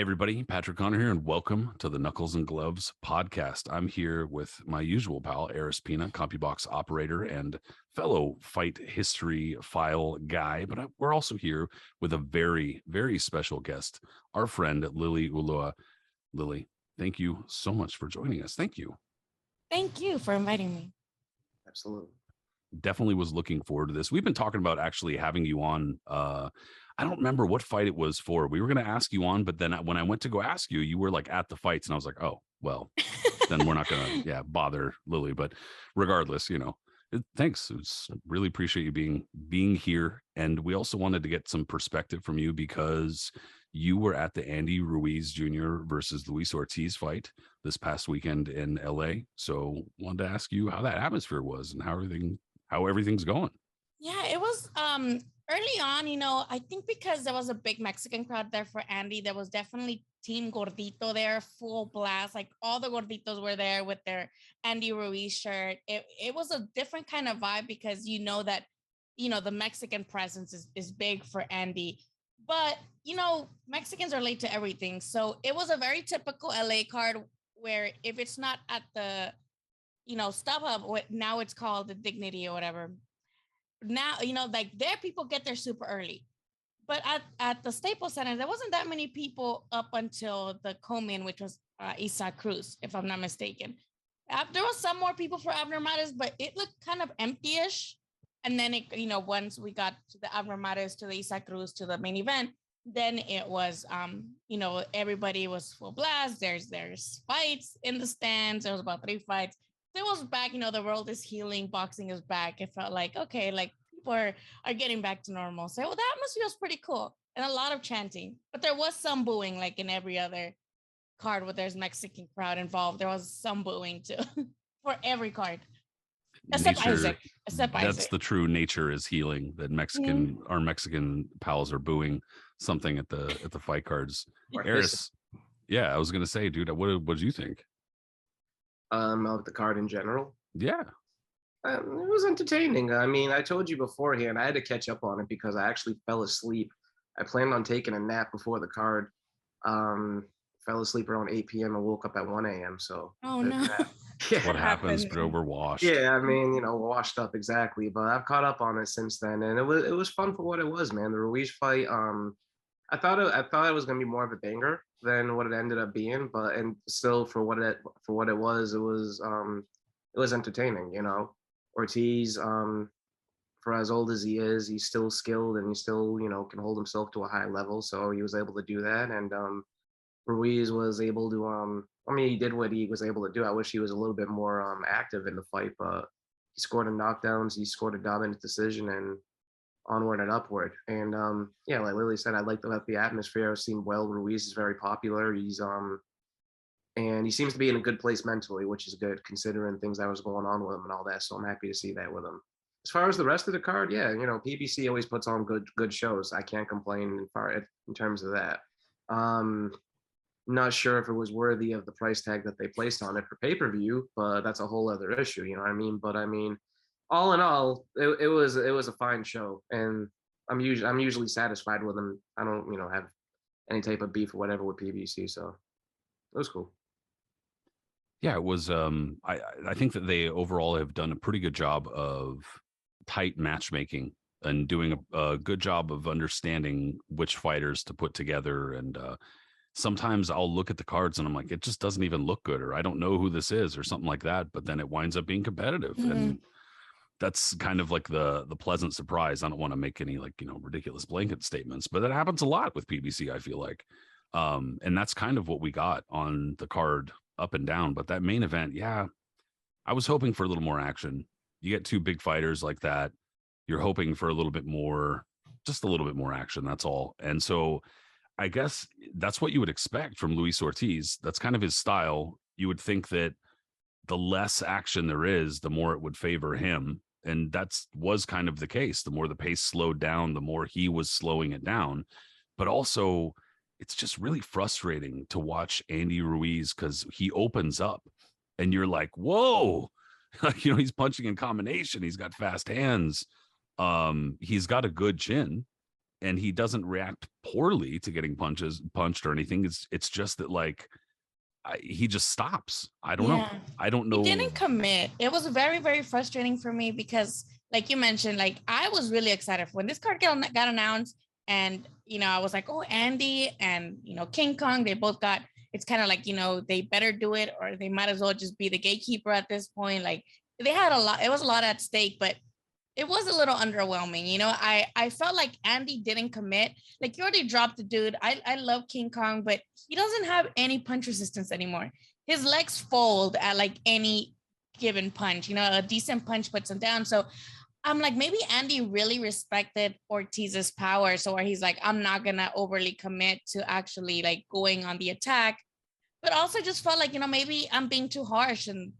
everybody, Patrick Connor here, and welcome to the Knuckles and Gloves podcast. I'm here with my usual pal, Aris Pina, CompuBox operator and fellow fight history file guy. But we're also here with a very, very special guest, our friend, Lily Ulloa. Lily, thank you so much for joining us. Thank you. Thank you for inviting me. Absolutely. Definitely was looking forward to this. We've been talking about actually having you on. I don't remember what fight it was for. We were going to ask you on, but then when I went to go ask you, you were like at the fights, and I was like, oh, well, then we're not going to bother Lily. But regardless, thanks. Really appreciate you being here. And we also wanted to get some perspective from you because you were at the Andy Ruiz Jr. versus Luis Ortiz fight this past weekend in LA. So wanted to ask you how that atmosphere was and how everything's going. Yeah, it was early on, I think because there was a big Mexican crowd there for Andy, there was definitely Team Gordito there, full blast. Like all the Gorditos were there with their Andy Ruiz shirt. It was a different kind of vibe because that, the Mexican presence is big for Andy. But, Mexicans are late to everything. So it was a very typical LA card where if it's not at the, StubHub, now it's called the Dignity or whatever. Now, like there people get there super early. But at the Staples Center, there wasn't that many people up until the co-main, which was Isaac Cruz, if I'm not mistaken. There was some more people for Abner Mares, but it looked kind of empty-ish. And then, once we got to the Abner Mares, to the Isaac Cruz, to the main event, then it was, everybody was full blast. There's fights in the stands. There was about 3 fights. It was back, the world is healing, boxing is back. It felt like, okay, like people are getting back to normal. So the atmosphere was pretty cool and a lot of chanting, but there was some booing like in every other card where there's Mexican crowd involved. There was some booing too for every card. Except Isaac. That's the true nature is healing, that our Mexican pals are booing something at the fight cards. Aris, I was going to say, dude, what did you think? Of the card in general. Yeah. It was entertaining. I mean, I told you beforehand, I had to catch up on it because I actually fell asleep. I planned on taking a nap before the card. Fell asleep around 8 p.m. and woke up at 1 a.m. So oh no. Yeah. What happens, bro? We're washed. Yeah, I mean, washed up exactly. But I've caught up on it since then, and it was fun for what it was, man. The Ruiz fight, I thought it was gonna be more of a banger than what it ended up being, but and still for what it was entertaining. Ortiz, for as old as he is, he's still skilled and he still can hold himself to a high level, so he was able to do that. And Ruiz was able to he did what he was able to do. I wish he was a little bit more active in the fight, but he scored a knockdowns, he scored a dominant decision, and onward and upward. And like Lily said, I like the atmosphere. It seemed well. Ruiz is very popular. He's and he seems to be in a good place mentally, which is good considering things that was going on with him and all that. So I'm happy to see that with him. As far as the rest of the card, PBC always puts on good shows. I can't complain in terms of that. Not sure if it was worthy of the price tag that they placed on it for pay-per-view, but that's a whole other issue. You know what I mean? But I mean, all in all, it was a fine show, and I'm usually satisfied with them. I don't have any type of beef or whatever with PBC, so it was cool. Yeah, it was. I think that they overall have done a pretty good job of tight matchmaking and doing a good job of understanding which fighters to put together. And sometimes I'll look at the cards and I'm like, it just doesn't even look good, or I don't know who this is, or something like that. But then it winds up being competitive, and that's kind of like the pleasant surprise. I don't want to make any ridiculous blanket statements, but that happens a lot with PBC, I feel like. And that's kind of what we got on the card up and down. But that main event, I was hoping for a little more action. You get 2 big fighters like that, you're hoping for a little bit more, just a little bit more action. That's all. And so I guess that's what you would expect from Luis Ortiz. That's kind of his style. You would think that the less action there is, the more it would favor him. And was kind of the case. The more the pace slowed down, the more he was slowing it down. But also, it's just really frustrating to watch Andy Ruiz because he opens up and you're like, whoa, he's punching in combination. He's got fast hands. He's got a good chin. and he doesn't react poorly to getting punched or anything. It's just that like he just stops. I don't know. I don't know. He didn't commit. It was very, very frustrating for me because, like you mentioned, like I was really excited when this card got announced, and I was like, oh, Andy and King Kong, they both got. It's kind of like they better do it, or they might as well just be the gatekeeper at this point. Like they had a lot. It was a lot at stake, but it was a little underwhelming. I felt like Andy didn't commit. Like you already dropped the dude. I love King Kong, but he doesn't have any punch resistance anymore. His legs fold at like any given punch. A decent punch puts him down. So I'm like, maybe Andy really respected Ortiz's power. So where he's like, I'm not gonna overly commit to actually like going on the attack. But also just felt like, maybe I'm being too harsh. And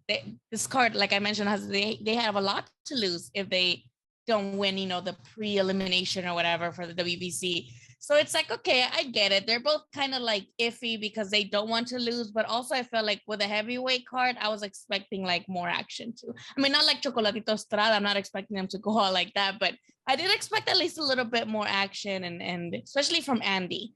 this card, like I mentioned, they have a lot to lose if they don't win, the pre-elimination or whatever for the WBC. So it's like, okay, I get it. They're both kind of like iffy because they don't want to lose. But also I felt like with a heavyweight card, I was expecting like more action too. I mean, not like Chocolatito Estrada. I'm not expecting them to go all like that. But I did expect at least a little bit more action and especially from Andy.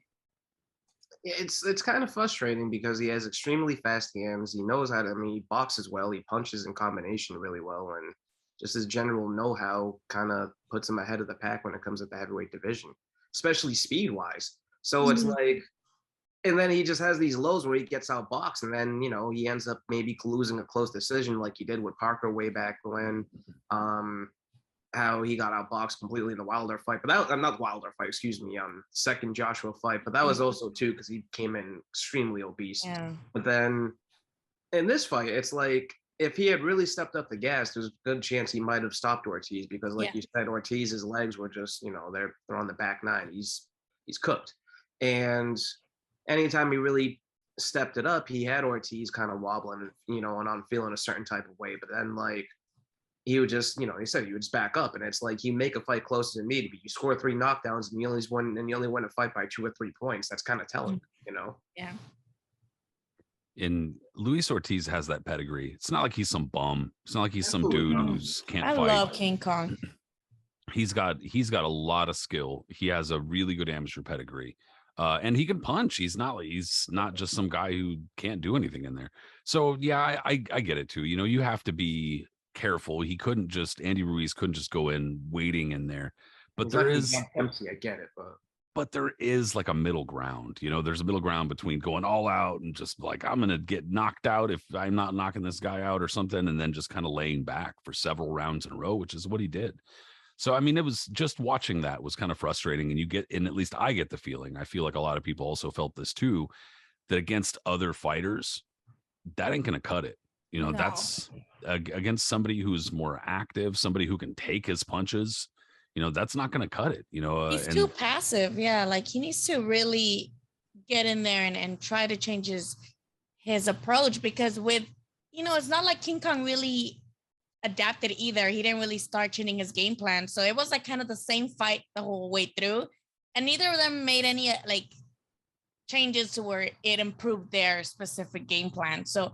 It's kind of frustrating because he has extremely fast hands. He knows how to, he boxes well. He punches in combination really well. And just his general know-how kind of puts him ahead of the pack when it comes to the heavyweight division, especially speed-wise. So it's like, and then he just has these lows where he gets outboxed, and then, he ends up maybe losing a close decision like he did with Parker way back when. How he got outboxed completely in the Wilder fight, but that not Wilder fight, excuse me, second Joshua fight, but that was also too because he came in extremely obese. Yeah. But then in this fight, it's like if he had really stepped up the gas, there's a good chance he might have stopped Ortiz because, like you said, Ortiz's legs were just, they're on the back nine. He's cooked, and anytime he really stepped it up, he had Ortiz kind of wobbling, and on feeling a certain type of way. But then like, he would just, he said he would just back up, and it's like you make a fight closer to me, but you score 3 knockdowns and you only win a fight by 2 or 3 points. That's kind of telling, Yeah. And Luis Ortiz has that pedigree. It's not like he's some bum. It's not like he's some dude who's can't fight. I love King Kong. He's got a lot of skill. He has a really good amateur pedigree. And he can punch. He's not just some guy who can't do anything in there. So yeah, I get it too. You have to be careful. Andy Ruiz couldn't just go in waiting in there. But there is empty, I get it, but there is like a middle ground. There's a middle ground between going all out and just like, I'm gonna get knocked out if I'm not knocking this guy out or something, and then just kind of laying back for several rounds in a row, which is what he did. So I mean, it was just watching that was kind of frustrating. And at least I get the feeling, I feel like a lot of people also felt this too, that against other fighters, that ain't gonna cut it. No. That's against somebody who's more active, somebody who can take his punches, that's not going to cut it, He's too passive. Yeah. Like he needs to really get in there and try to change his approach, because with, it's not like King Kong really adapted either. He didn't really start changing his game plan. So it was like kind of the same fight the whole way through. And neither of them made any like changes to where it improved their specific game plan. So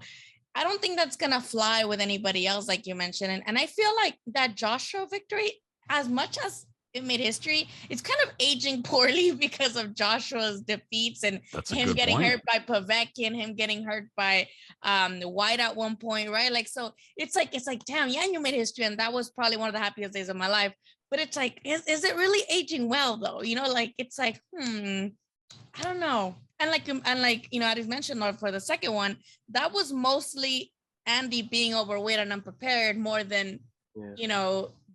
I don't think that's going to fly with anybody else, like you mentioned. And I feel like that Joshua victory, as much as it made history, it's kind of aging poorly because of Joshua's defeats and him getting hurt by Povetkin, him getting hurt by White at one point, right? Like, so it's like, damn, yeah, you made history. And that was probably one of the happiest days of my life. But it's like, is it really aging well, though? Like, it's like, I don't know. And like I just mentioned, for the second one, that was mostly Andy being overweight and unprepared more than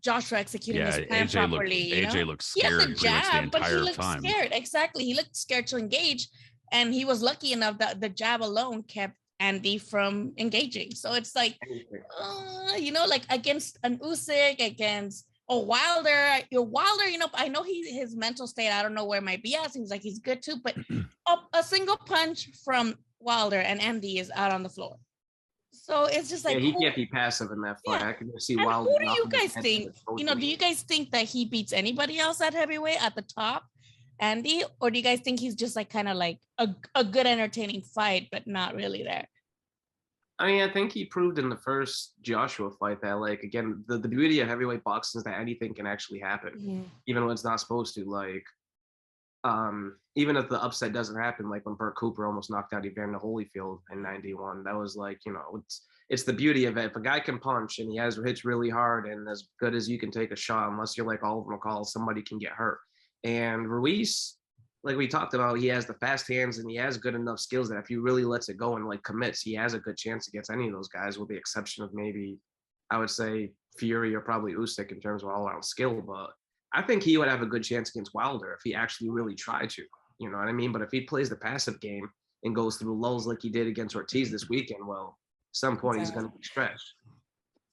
Joshua executing his plan properly. AJ looked scared. He has a jab, but he looked scared. Exactly, he looked scared to engage, and he was lucky enough that the jab alone kept Andy from engaging. So it's like, like against an Usyk, against Wilder, I know his mental state, I don't know where it might be at. Seems like he's good too, but a single punch from Wilder and Andy is out on the floor. So it's just like, he can't be passive in that fight. I can see Wilder. Who do you guys think? Do you guys think that he beats anybody else at heavyweight at the top, Andy, or do you guys think he's just like kind of like a good entertaining fight, but not really there? I mean, I think he proved in the first Joshua fight that, like, again, the beauty of heavyweight boxing is that anything can actually happen, even when it's not supposed to. Like, even if the upset doesn't happen, like when Burt Cooper almost knocked out Evander Holyfield in 91, that was like, it's the beauty of it. If a guy can punch and he hits really hard and as good as you can take a shot, unless you're like Oliver McCall, somebody can get hurt. And Ruiz, like we talked about, he has the fast hands and he has good enough skills that if he really lets it go and like commits, he has a good chance against any of those guys, with the exception of maybe, I would say, Fury or probably Usyk in terms of all-around skill. But I think he would have a good chance against Wilder if he actually really tried to. You know what I mean? But if he plays the passive game and goes through lulls like he did against Ortiz this weekend, well, at some point he's going to be stretched.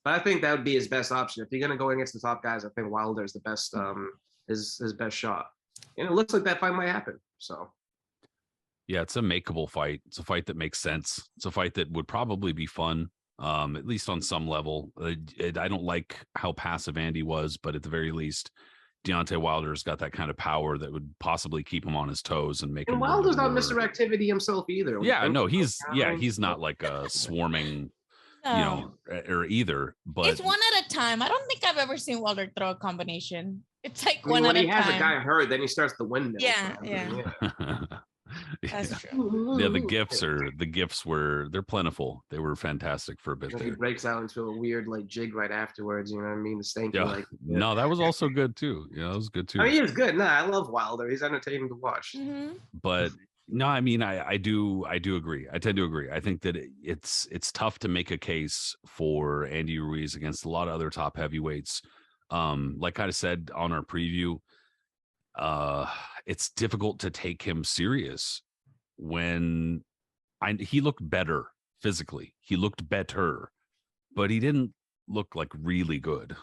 But I think that would be his best option. If you're going to go against the top guys, I think Wilder is the best, his best shot. And it looks like that fight might happen. So, yeah, it's a makeable fight. It's a fight that makes sense. It's a fight that would probably be fun, at least on some level. I don't like how passive Andy was, but at the very least, Deontay Wilder's got that kind of power that would possibly keep him on his toes and make him. And Wilder's not Mr. Activity himself either. Yeah, no, he's not like a swarming, or either. But it's one at a time. I don't think I've ever seen Wilder throw a combination. It's like one at a time. When he has a guy hurt, then he starts the windmill. Yeah. That's true. Yeah, the gifts they're plentiful. They were fantastic for a bit. He breaks out into a weird like jig right afterwards. You know what I mean? The stanky No, that was also good too. Yeah, that was good too. I mean, he was good. No, I love Wilder. He's entertaining to watch. Mm-hmm. But no, I mean, I do agree. I tend to agree. I think that it's tough to make a case for Andy Ruiz against a lot of other top heavyweights. Like I said on our preview, it's difficult to take him serious when he looked better physically. He looked better, but he didn't look like really good.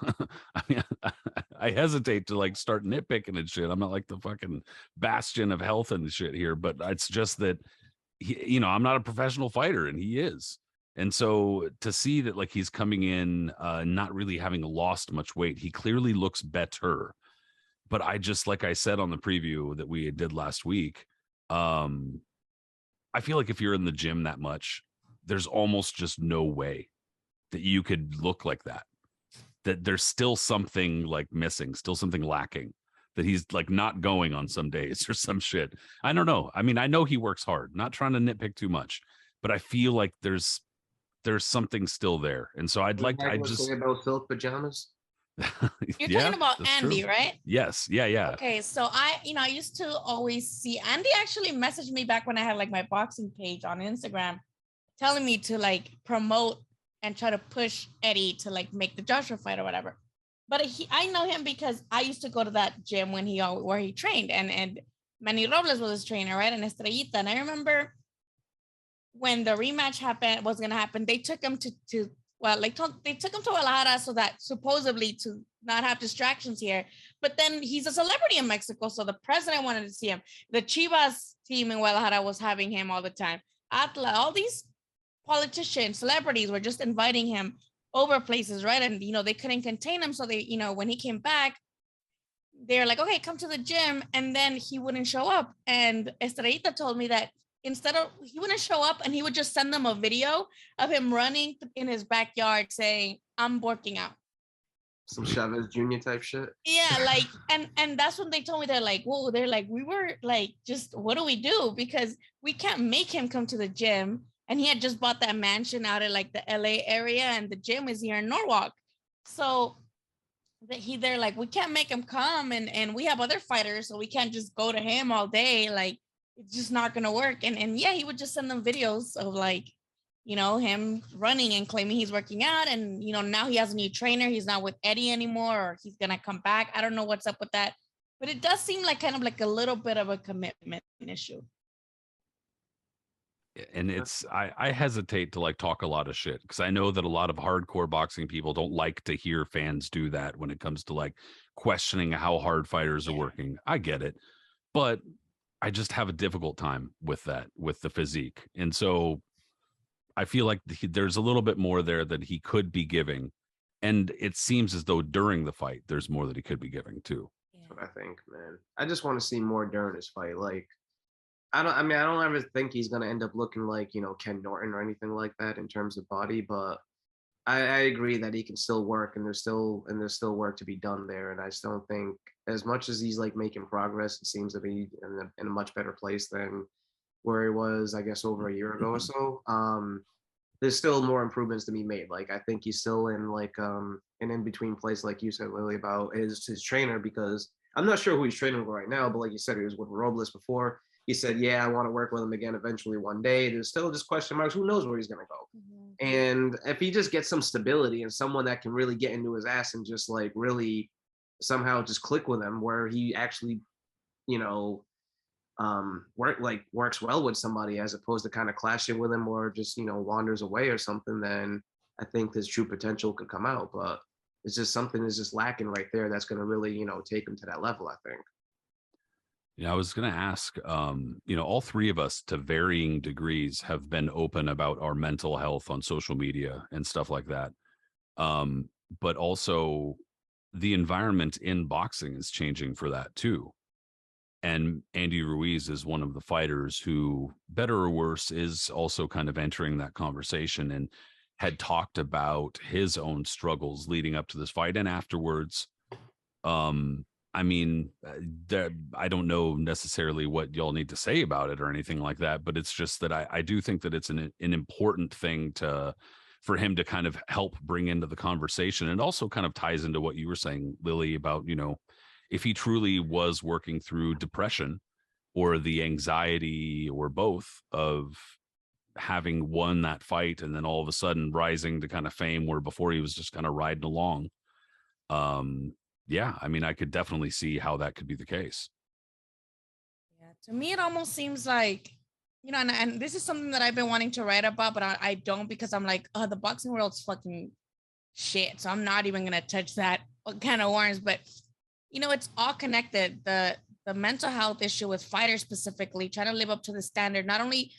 I mean, I hesitate to like start nitpicking and shit. I'm not like the fucking bastion of health and shit here, but it's just that I'm not a professional fighter and he is. And so to see that like he's coming in not really having lost much weight, he clearly looks better. But I just, like I said on the preview that we did last week, I feel like if you're in the gym that much, there's almost just no way that you could look like that. That there's still something like missing, still something lacking, that he's like not going on some days or some shit. I don't know. I mean, I know he works hard, not trying to nitpick too much, but I feel like there's something still there. And so I just say about silk pajamas. You're talking about Andy, true. Right? Yes. Yeah. Okay, so I used to always see Andy actually messaged me back when I had like my boxing page on Instagram, telling me to like promote and try to push Eddie to like make the Joshua fight or whatever. But I know him because I used to go to that gym where he trained, and Manny Robles was his trainer, right? And Estrellita. And I remember when the rematch was gonna happen, they took him they took him to Guadalajara so that supposedly to not have distractions here. But then he's a celebrity in Mexico, so the president wanted to see him. The Chivas team in Guadalajara was having him all the time. Atlas, all these politicians, celebrities were just inviting him over places, right? And they couldn't contain him, so they, when he came back, they're like, okay, come to the gym, and then he wouldn't show up. And Estrellita told me that he wouldn't show up, and he would just send them a video of him running in his backyard saying, I'm working out. Some Chavez Jr. type shit. Yeah, like, and that's when they told me, they're like, whoa, they're like, we were like, just what do we do? Because we can't make him come to the gym. And he had just bought that mansion out in like the LA area, and the gym is here in Norwalk. So they're like, we can't make him come, and we have other fighters, so we can't just go to him all day. Like, it's just not gonna work. And yeah, he would just send them videos of like, him running and claiming he's working out. And now he has a new trainer. He's not with Eddie anymore, or he's gonna come back. I don't know what's up with that, but it does seem like kind of like a little bit of a commitment issue. And I hesitate to like talk a lot of shit because I know that a lot of hardcore boxing people don't like to hear fans do that when it comes to like questioning how hard fighters are working. I get it, but I just have a difficult time with that, with the physique. And so I feel like there's a little bit more there that he could be giving. And it seems as though during the fight, there's more that he could be giving too. That's what I think, man. I just want to see more during his fight. Like, I don't ever think he's going to end up looking like, Ken Norton or anything like that in terms of body, but I agree that he can still work, and there's still work to be done there. And I still don't think, as much as he's like making progress, it seems to be in a much better place than where he was, I guess, over a year ago or so. There's still more improvements to be made. Like I think he's still in like an in between place, like you said, Lily, about his trainer, because I'm not sure who he's training with right now, but like you said, he was with Robles before. He said, yeah, I want to work with him again eventually one day. There's still just question marks. Who knows where he's going to go? And if he just gets some stability and someone that can really get into his ass and just like really somehow just click with him, where he actually, you know, works well with somebody as opposed to kind of clashing with him or just, you know, wanders away or something, then I think his true potential could come out. But it's just something is just lacking right there that's going to really, you know, take him to that level, I think. Yeah, I was going to ask, you know, all three of us to varying degrees have been open about our mental health on social media and stuff like that. But also the environment in boxing is changing for that too. And Andy Ruiz is one of the fighters who, better or worse, is also kind of entering that conversation and had talked about his own struggles leading up to this fight and afterwards. I mean, I don't know necessarily what y'all need to say about it or anything like that, but it's just that I do think that it's an important thing for him to kind of help bring into the conversation. And also kind of ties into what you were saying, Lily, about, you know, if he truly was working through depression or the anxiety or both of having won that fight and then all of a sudden rising to kind of fame where before he was just kind of riding along. Yeah, I mean, I could definitely see how that could be the case. Yeah, to me, it almost seems like, you know, and this is something that I've been wanting to write about, but I don't, because I'm like, oh, the boxing world's fucking shit. So I'm not even going to touch that kind of worms. But, you know, it's all connected. The mental health issue with fighters specifically, trying to live up to the standard, not only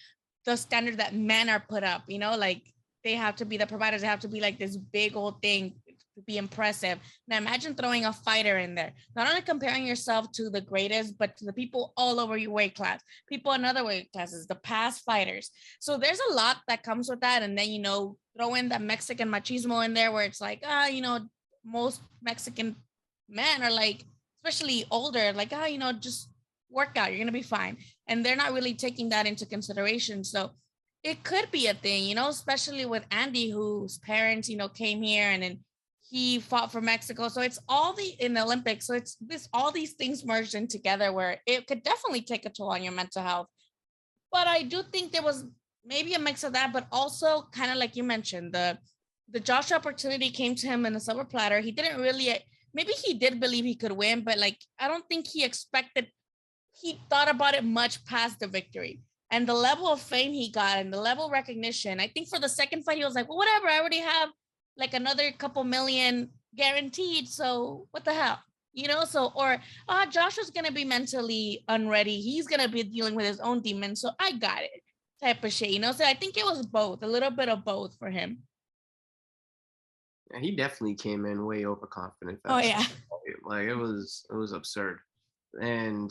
the standard that men are put up, you know, like they have to be the providers, they have to be like this big old thing to be impressive. Now imagine throwing a fighter in there, not only comparing yourself to the greatest, but to the people all over your weight class, people in other weight classes, the past fighters. So there's a lot that comes with that. And then, you know, throw in the Mexican machismo in there where it's like, you know, most Mexican men are like, especially older, like, you know, just work out, you're going to be fine. And they're not really taking that into consideration. So it could be a thing, you know, especially with Andy, whose parents, you know, came here and then he fought for Mexico. So it's all in the Olympics. So it's all these things merged in together where it could definitely take a toll on your mental health. But I do think there was maybe a mix of that, but also kind of like you mentioned, the Joshua opportunity came to him in a silver platter. He didn't really, maybe he did believe he could win, but like, I don't think he thought about it much past the victory. And the level of fame he got and the level of recognition, I think for the second fight, he was like, well, whatever, I already have like another couple million guaranteed. So what the hell? You know, so, or Joshua's going to be mentally unready. He's going to be dealing with his own demons. So I got it type of shit, you know? So I think it was both, a little bit of both for him. Yeah, he definitely came in way overconfident. Oh, yeah. Like it was absurd. And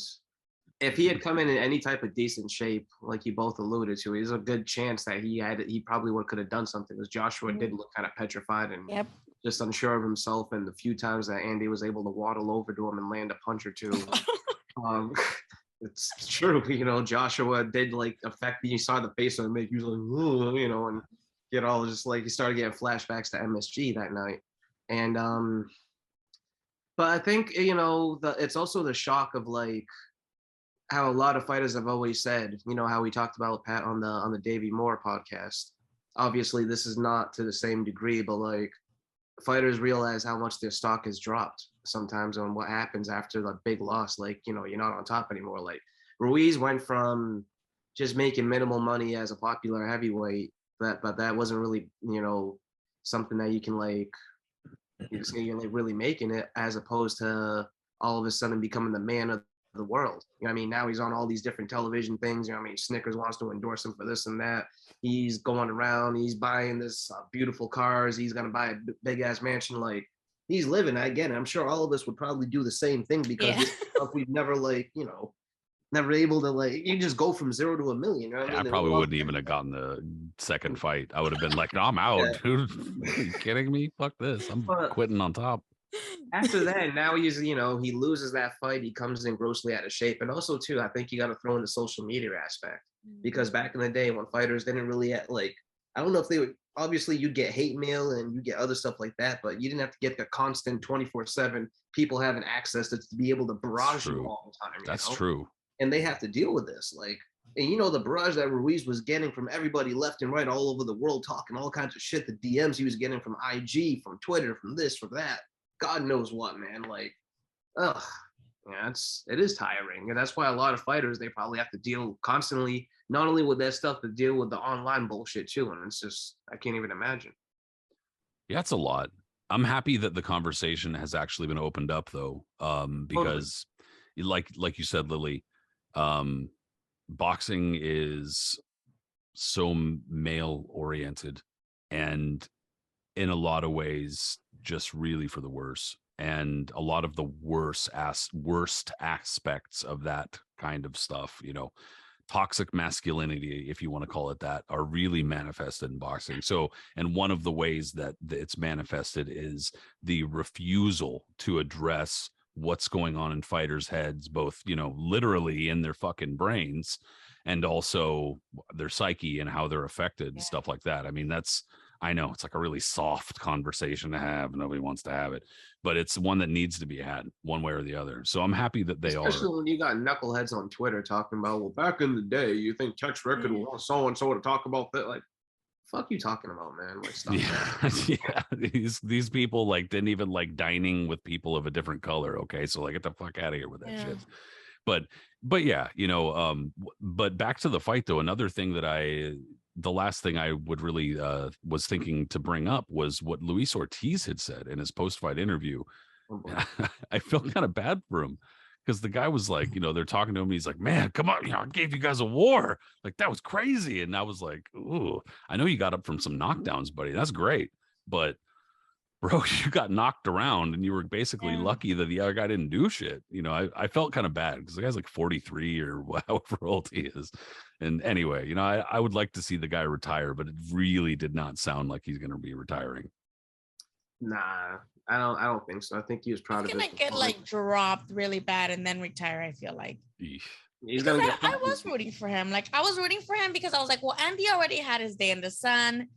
if he had come in any type of decent shape, like you both alluded to, there's a good chance that he probably could have done something, because Joshua did look kind of petrified and just unsure of himself. And the few times that Andy was able to waddle over to him and land a punch or two, it's true. You know, Joshua did like affect. You saw the face on him, make you like, you know, and get all just like he started getting flashbacks to MSG that night. And but I think, you know, it's also the shock of like how a lot of fighters have always said, you know, how we talked about Pat on the Davey Moore podcast. Obviously, this is not to the same degree, but like fighters realize how much their stock has dropped sometimes on what happens after the big loss. Like, you know, you're not on top anymore. Like Ruiz went from just making minimal money as a popular heavyweight, but that wasn't really, you know, something that you can like, you're like really making it, as opposed to all of a sudden becoming the man of the world. You know what I mean? Now he's on all these different television things. You know what I mean? Snickers wants to endorse him for this and that. He's going around. He's buying this beautiful cars. He's going to buy a big ass mansion. Like he's living. Again, I'm sure all of us would probably do the same thing, because this stuff we've never like, you know, never able to like you just go from 0 to 1,000,000. You know what I I mean? probably wouldn't even have gotten the second fight. I would have been like, no, I'm out, Yeah. dude. Are you kidding me? Fuck this. I'm quitting on top. After that, now he's, you know, he loses that fight. He comes in grossly out of shape. And also, too, I think you got to throw in the social media aspect because back in the day when fighters didn't really like, I don't know if they would, obviously, you get hate mail and you get other stuff like that, but you didn't have to get the constant 24/7 people having access to be able to barrage you all the time. That's true. And they have to deal with this. Like, and you know, the barrage that Ruiz was getting from everybody left and right all over the world, talking all kinds of shit, the DMs he was getting from IG, from Twitter, from this, from that. God knows what, man. Like, ugh, yeah, it is tiring, and that's why a lot of fighters they probably have to deal constantly, not only with that stuff, but deal with the online bullshit too. And it's just I can't even imagine. Yeah, it's a lot. I'm happy that the conversation has actually been opened up, though, because, like you said, Lily, boxing is so male oriented, and in a lot of ways just really for the worse, and a lot of the worst aspects of that kind of stuff, you know, toxic masculinity, if you want to call it that, are really manifested in boxing. So, and one of the ways that it's manifested is the refusal to address what's going on in fighters' heads, both, you know, literally in their fucking brains and also their psyche and how they're affected and stuff like that. I mean, I know it's like a really soft conversation to have. Nobody wants to have it, but it's one that needs to be had one way or the other. So I'm happy that they Especially when you got knuckleheads on Twitter talking about, well, back in the day, you think Tex Rickard would want so and so to talk about that? Like, fuck you talking about, man? Like, stop that. Yeah. These people like didn't even like dining with people of a different color. Okay, so like get the fuck out of here with that shit. But yeah, you know, but back to the fight though. Another thing that the last thing I would really was thinking to bring up was what Luis Ortiz had said in his post-fight interview. I felt kind of bad for him because the guy was like, you know, they're talking to him. He's like, man, come on, you know, I gave you guys a war. Like, that was crazy. And I was like, ooh, I know you got up from some knockdowns, buddy. That's great. But bro, you got knocked around and you were basically lucky that the other guy didn't do shit. You know, I felt kind of bad because the guy's like 43 or however old he is. And anyway, you know, I would like to see the guy retire, but it really did not sound like he's going to be retiring. Nah, I don't think so. I think he was proud of it. He's gonna get like dropped really bad and then retire, I feel like. He's gonna get I was rooting for him. Like, I was rooting for him because I was like, well, Andy already had his day in the sun.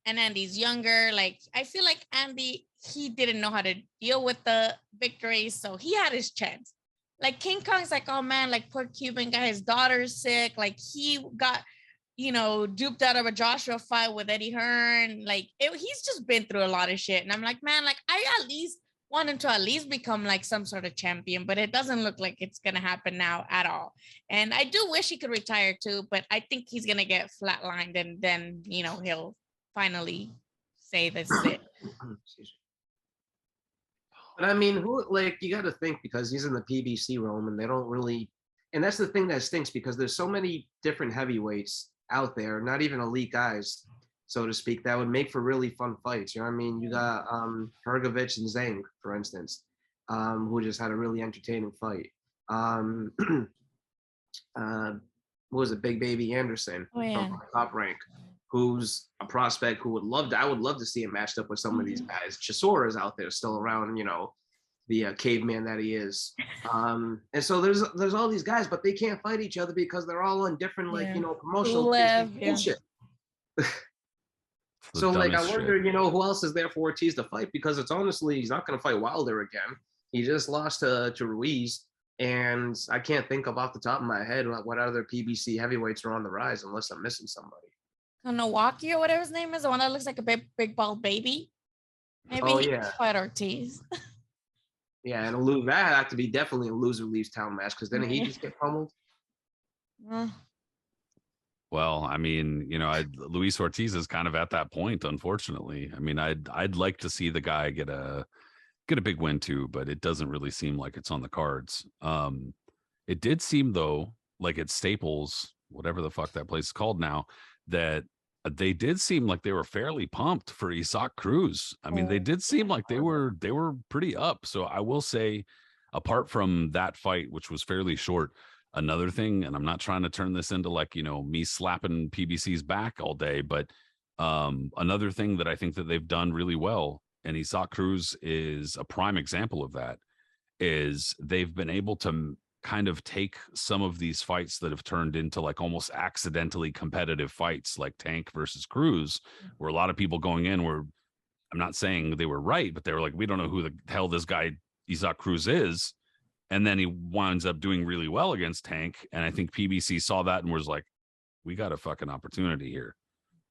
And Andy's younger. Like, I feel like Andy, he didn't know how to deal with the victory, so he had his chance. Like, King Kong's like, oh man, like poor Cuban guy, his daughter's sick. Like, he got, you know, duped out of a Joshua fight with Eddie Hearn. Like, he's just been through a lot of shit. And I'm like, man, like, I at least want him to at least become like some sort of champion, but it doesn't look like it's gonna happen now at all. And I do wish he could retire too, but I think he's gonna get flatlined, and then, you know, he'll finally say this is it. But I mean, who, like, you got to think, because he's in the PBC realm and they don't really, and that's the thing that stinks, because there's so many different heavyweights out there, not even elite guys, so to speak, that would make for really fun fights. You know what I mean? You got Hrgovic and Zhang, for instance, who just had a really entertaining fight. What was it? Big Baby Anderson from Top Rank, who's a prospect who I would love to see him matched up with some of these guys. Chisora is out there still around, you know, the caveman that he is. And so there's all these guys, but they can't fight each other because they're all on different, like, you know, promotional bullshit. So like, I wonder, you know, who else is there for Ortiz to fight? Because it's honestly, he's not going to fight Wilder again. He just lost to Ruiz. And I can't think of off the top of my head what other PBC heavyweights are on the rise, unless I'm missing somebody. Milwaukee or whatever his name is, the one that looks like a big bald baby. Maybe he can fight Ortiz. Yeah, and that had to be definitely a loser leaves town match, because then he just get pummeled. Well, I mean, you know, Luis Ortiz is kind of at that point, unfortunately. I mean, I'd like to see the guy get a big win too, but it doesn't really seem like it's on the cards. It did seem though, like at Staples, whatever the fuck that place is called now, that they did seem like they were fairly pumped for Isaac Cruz. I mean, they did seem like they were pretty up. So I will say, apart from that fight, which was fairly short, Another thing, and I'm not trying to turn this into like, me slapping PBC's back all day, but another thing that I think that they've done really well, and Isaac Cruz is a prime example of that, is they've been able to kind of take some of these fights that have turned into like almost accidentally competitive fights, like Tank versus Cruz, where a lot of people going in were, I'm not saying they were right, but they were like, we don't know who the hell this guy Isaac Cruz is. And then he winds up doing really well against Tank. And I think PBC saw that and was like, we got a fucking opportunity here.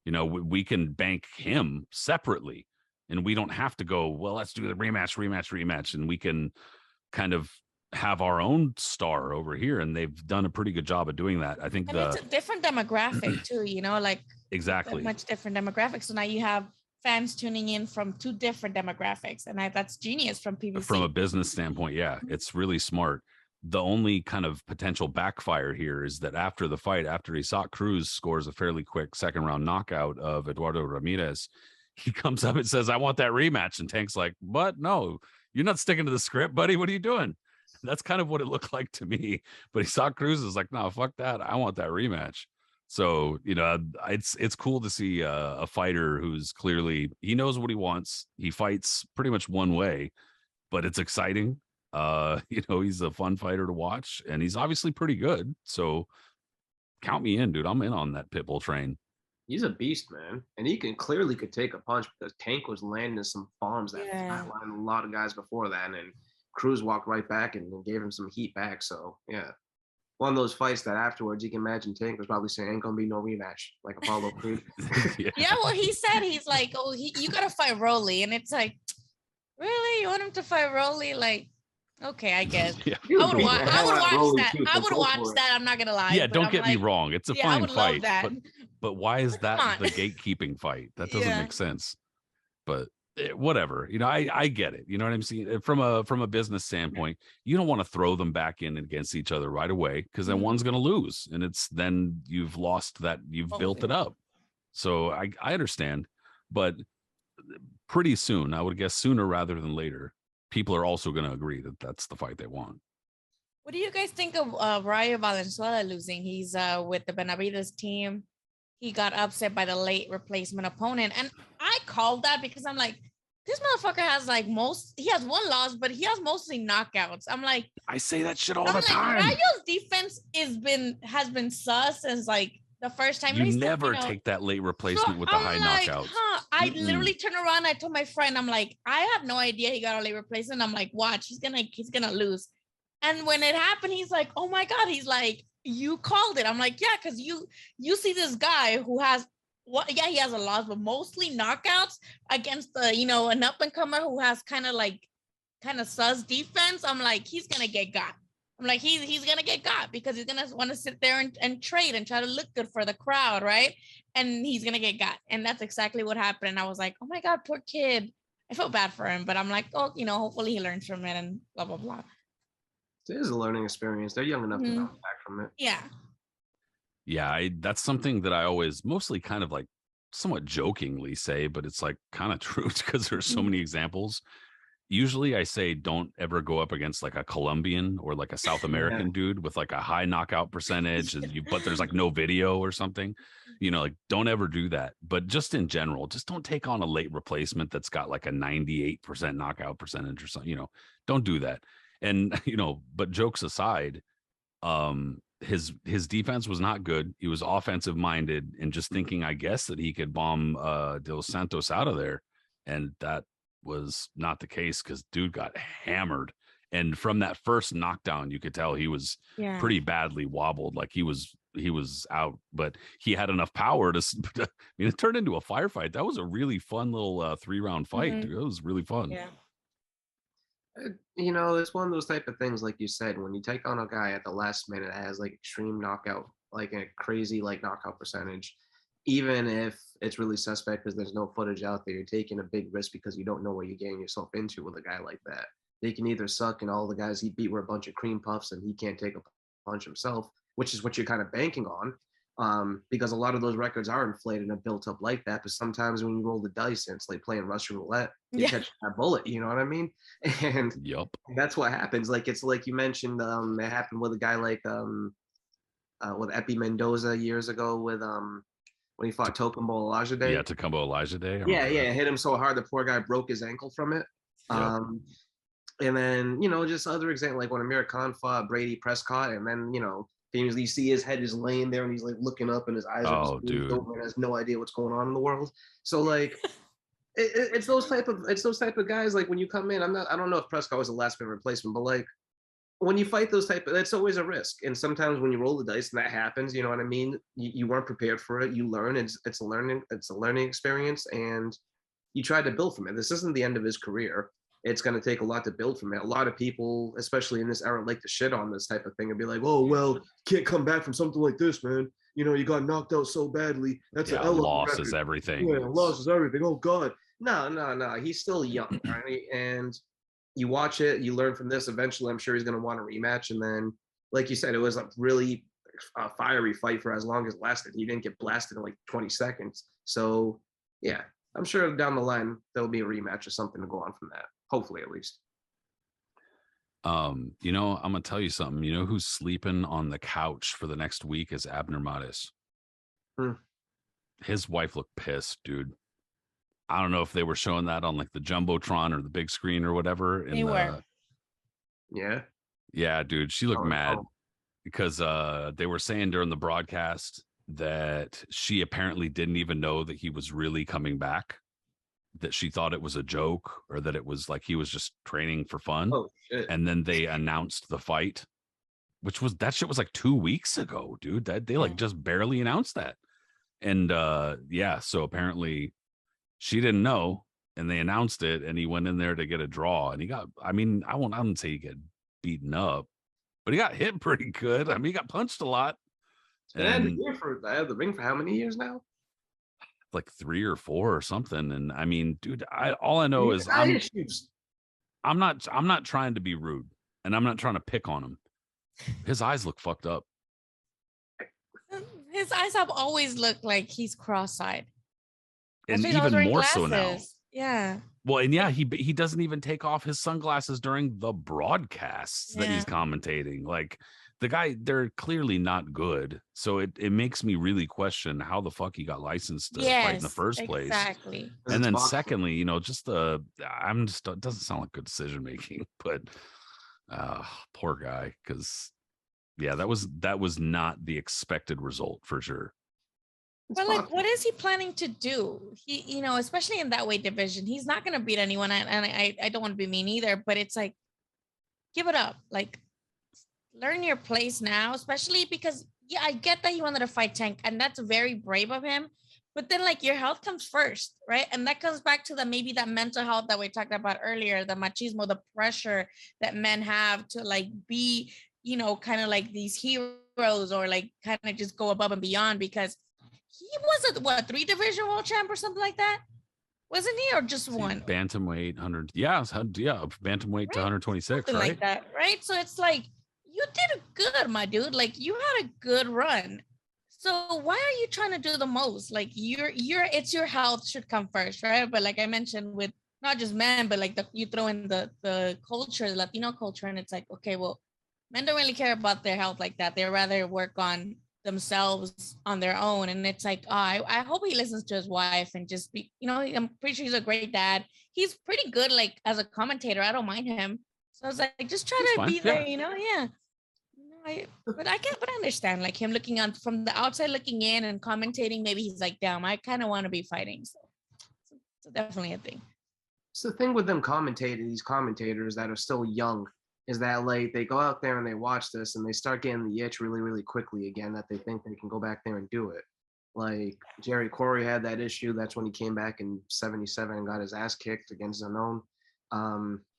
We can bank him separately, and we don't have to go, well, let's do the rematch. And we can kind of have our own star over here. And they've done a pretty good job of doing that. I think it's a different demographic too, like exactly much different demographics. So now you have fans tuning in from two different demographics, and that's genius from PBC. From a business standpoint, yeah, it's really smart. The only kind of potential backfire here is that after the fight, after Isaac Cruz scores a fairly quick second round knockout of Eduardo Ramirez, he comes up and says, I want that rematch. And Tank's like, what? No, you're not sticking to the script, buddy. What are you doing? That's kind of what it looked like to me. But Isaac Cruz is like, no, fuck that. I want that rematch. So, it's cool to see a fighter who's clearly, he knows what he wants. He fights pretty much one way, but it's exciting. He's a fun fighter to watch, and he's obviously pretty good. So count me in, dude. I'm in on that Pitbull train. He's a beast, man. And he could take a punch, because Tank was landing some bombs that flatlined a lot of guys before that. And Cruz walked right back and gave him some heat back. So, yeah. One of those fights that afterwards you can imagine Tank was probably saying, ain't gonna be no rematch, like Apollo Creed. Yeah, well, he said, he's like, oh, you gotta fight Rolly. And it's like, really? You want him to fight Rolly? Like, okay, I guess. Yeah. I would watch that. I would watch that. I'm not gonna lie. Yeah, don't get me wrong. It's a fine fight. But why is that the gatekeeping fight? That doesn't make sense. But whatever, I get it. You know what I'm saying? From a business standpoint, you don't want to throw them back in against each other right away, because then one's going to lose, and then you've lost that, you've built it up. So I understand, but pretty soon, I would guess sooner rather than later, people are also going to agree that that's the fight they want. What do you guys think of Rayo Valenzuela losing? He's with the Benavides team. He got upset by the late replacement opponent. And I called that because I'm like, this motherfucker has he has one loss, but he has mostly knockouts. I'm like, I say that shit all the time. Rayo's defense has been sus since the first time. You never take that late replacement with the high knockouts. I literally turned around and I told my friend, I'm like, I have no idea he got a late replacement. I'm like, watch, he's gonna lose. And when it happened, he's like, oh my God, he's like, you called it. I'm like, yeah, because you see this guy who has he has a loss, but mostly knockouts against an up and comer who has kind of sus defense. I'm like, he's gonna get got. I'm like, he's gonna get got because he's gonna want to sit there and trade and try to look good for the crowd, right? And he's gonna get got. And that's exactly what happened. And I was like, oh my God, poor kid. I felt bad for him, but I'm like, oh, hopefully he learns from it and blah blah blah. It is a learning experience. They're young enough to bounce back from it. Yeah. Yeah, that's something that I always mostly kind of somewhat jokingly say, but it's kind of true because there's so many examples. Usually I say don't ever go up against a Colombian or a South American dude with a high knockout percentage, but there's no video or something. Don't ever do that. But just in general, just don't take on a late replacement that's got a 98% knockout percentage or something. Don't do that. And but jokes aside, his defense was not good. He was offensive minded and just thinking, I guess, that he could bomb Dos Santos out of there, and that was not the case because dude got hammered. And from that first knockdown, you could tell he was pretty badly wobbled, he was out, but he had enough power to it turned into a firefight. That was a really fun little 3-round fight. It was really fun. Yeah. It's one of those type of things, like you said, when you take on a guy at the last minute that has extreme knockout, a crazy knockout percentage, even if it's really suspect because there's no footage out there, you're taking a big risk because you don't know what you're getting yourself into with a guy like that. They can either suck and all the guys he beat were a bunch of cream puffs and he can't take a punch himself, which is what you're kind of banking on, Because a lot of those records are inflated and built up like that. But sometimes when you roll the dice, and it's like playing Russian roulette, you catch that bullet. You know what I mean? And Yup. that's what happens. Like it's like you mentioned, it happened with a guy like with Epi Mendoza years ago with when he fought Tocumbo Olajide. Yeah, Tocumbo Olajide. Yeah, it hit him so hard the poor guy broke his ankle from it. Yep. And then, you know, just other example, like when Amir Khan fought Brady Prescott, and then, you know, famously you see his head just laying there and he's like looking up and his eyes are just open and has no idea what's going on in the world. So like it's those type of guys. Like when you come in, I don't know if Prescott was the last minute replacement, but like when you fight those type of, that's always a risk. And sometimes when you roll the dice and that happens, you know what I mean? You weren't prepared for it. You learn. It's a learning experience, and you try to build from it. This isn't the end of his career. It's going to take a lot to build from it. A lot of people, especially in this era, like to shit on this type of thing and be like, oh, well, can't come back from something like this, man. You know, you got knocked out so badly. That's a loss is everything. Yeah, loss is everything. Oh, God. No. He's still young, right? And you watch it, you learn from this. Eventually, I'm sure he's going to want a rematch. And then, like you said, it was a really fiery fight for as long as it lasted. He didn't get blasted in like 20 seconds. So, yeah, I'm sure down the line, there'll be a rematch or something to go on from that. Hopefully, at least. You know, I'm gonna tell you something. You know who's sleeping on the couch for the next week is Abner Mares. His wife looked pissed, dude. I don't know if they were showing that on like the Jumbotron or the big screen or whatever. They were. Yeah, dude. She looked mad because they were saying during the broadcast that she apparently didn't even know that he was really coming back, that she thought it was a joke or that it was like he was just training for fun. Oh, shit. And then they announced the fight, which was, that shit was like 2 weeks ago, dude. That they like just barely announced that. And yeah, so apparently she didn't know, and they announced it, and he went in there to get a draw, and he got, I mean, I wouldn't say he got beaten up, but he got hit pretty good. I mean, he got punched a lot. And I had the ring for how many years now? Like 3 or 4 or something. And I mean, dude, all I know is I'm not trying to be rude, and I'm not trying to pick on him. His eyes look fucked up. His eyes have always looked like he's cross-eyed. And even more glasses. so now. Yeah. Well, and yeah, he doesn't even take off his sunglasses during the broadcasts that he's commentating. Like the guy, they're clearly not good. So it makes me really question how the fuck he got licensed to fight in the first place. Exactly. And then secondly, you know, just it doesn't sound like good decision making, but poor guy, because yeah, that was not the expected result for sure. But like, what is he planning to do? He, you know, especially in that weight division, he's not going to beat anyone. And I don't want to be mean either, but it's like, give it up. Like, learn your place now, especially because, yeah, I get that he wanted to fight Tank, and that's very brave of him. But then, like, your health comes first, right? And that comes back to maybe that mental health that we talked about earlier, the machismo, the pressure that men have to like be, you know, kind of like these heroes, or like kind of just go above and beyond, because he was a 3 division world champ or something like that, wasn't he? Or just one? Bantamweight 100. Yeah, bantamweight to 126, something right? Like that, right? So it's like, you did good, my dude. Like, you had a good run. So why are you trying to do the most? Like, it's your health should come first, right? But like I mentioned, with not just men, but like you throw in the culture, the Latino culture, and it's like, okay, well, men don't really care about their health like that. They rather work on themselves on their own. And it's like, I hope he listens to his wife and just be, you know, I'm pretty sure he's a great dad. He's pretty good, like, as a commentator. I don't mind him. So I was like, just try to be there, you know? Yeah. But I understand, like, him looking on from the outside looking in and commentating. Maybe he's like, damn, I kind of want to be fighting. So definitely a thing. It's the thing with them these commentators that are still young, is that like they go out there and they watch this and they start getting the itch really, really quickly again, that they think they can go back there and do it. Like Jerry Corey had that issue. That's when he came back in 77 and got his ass kicked against Zanon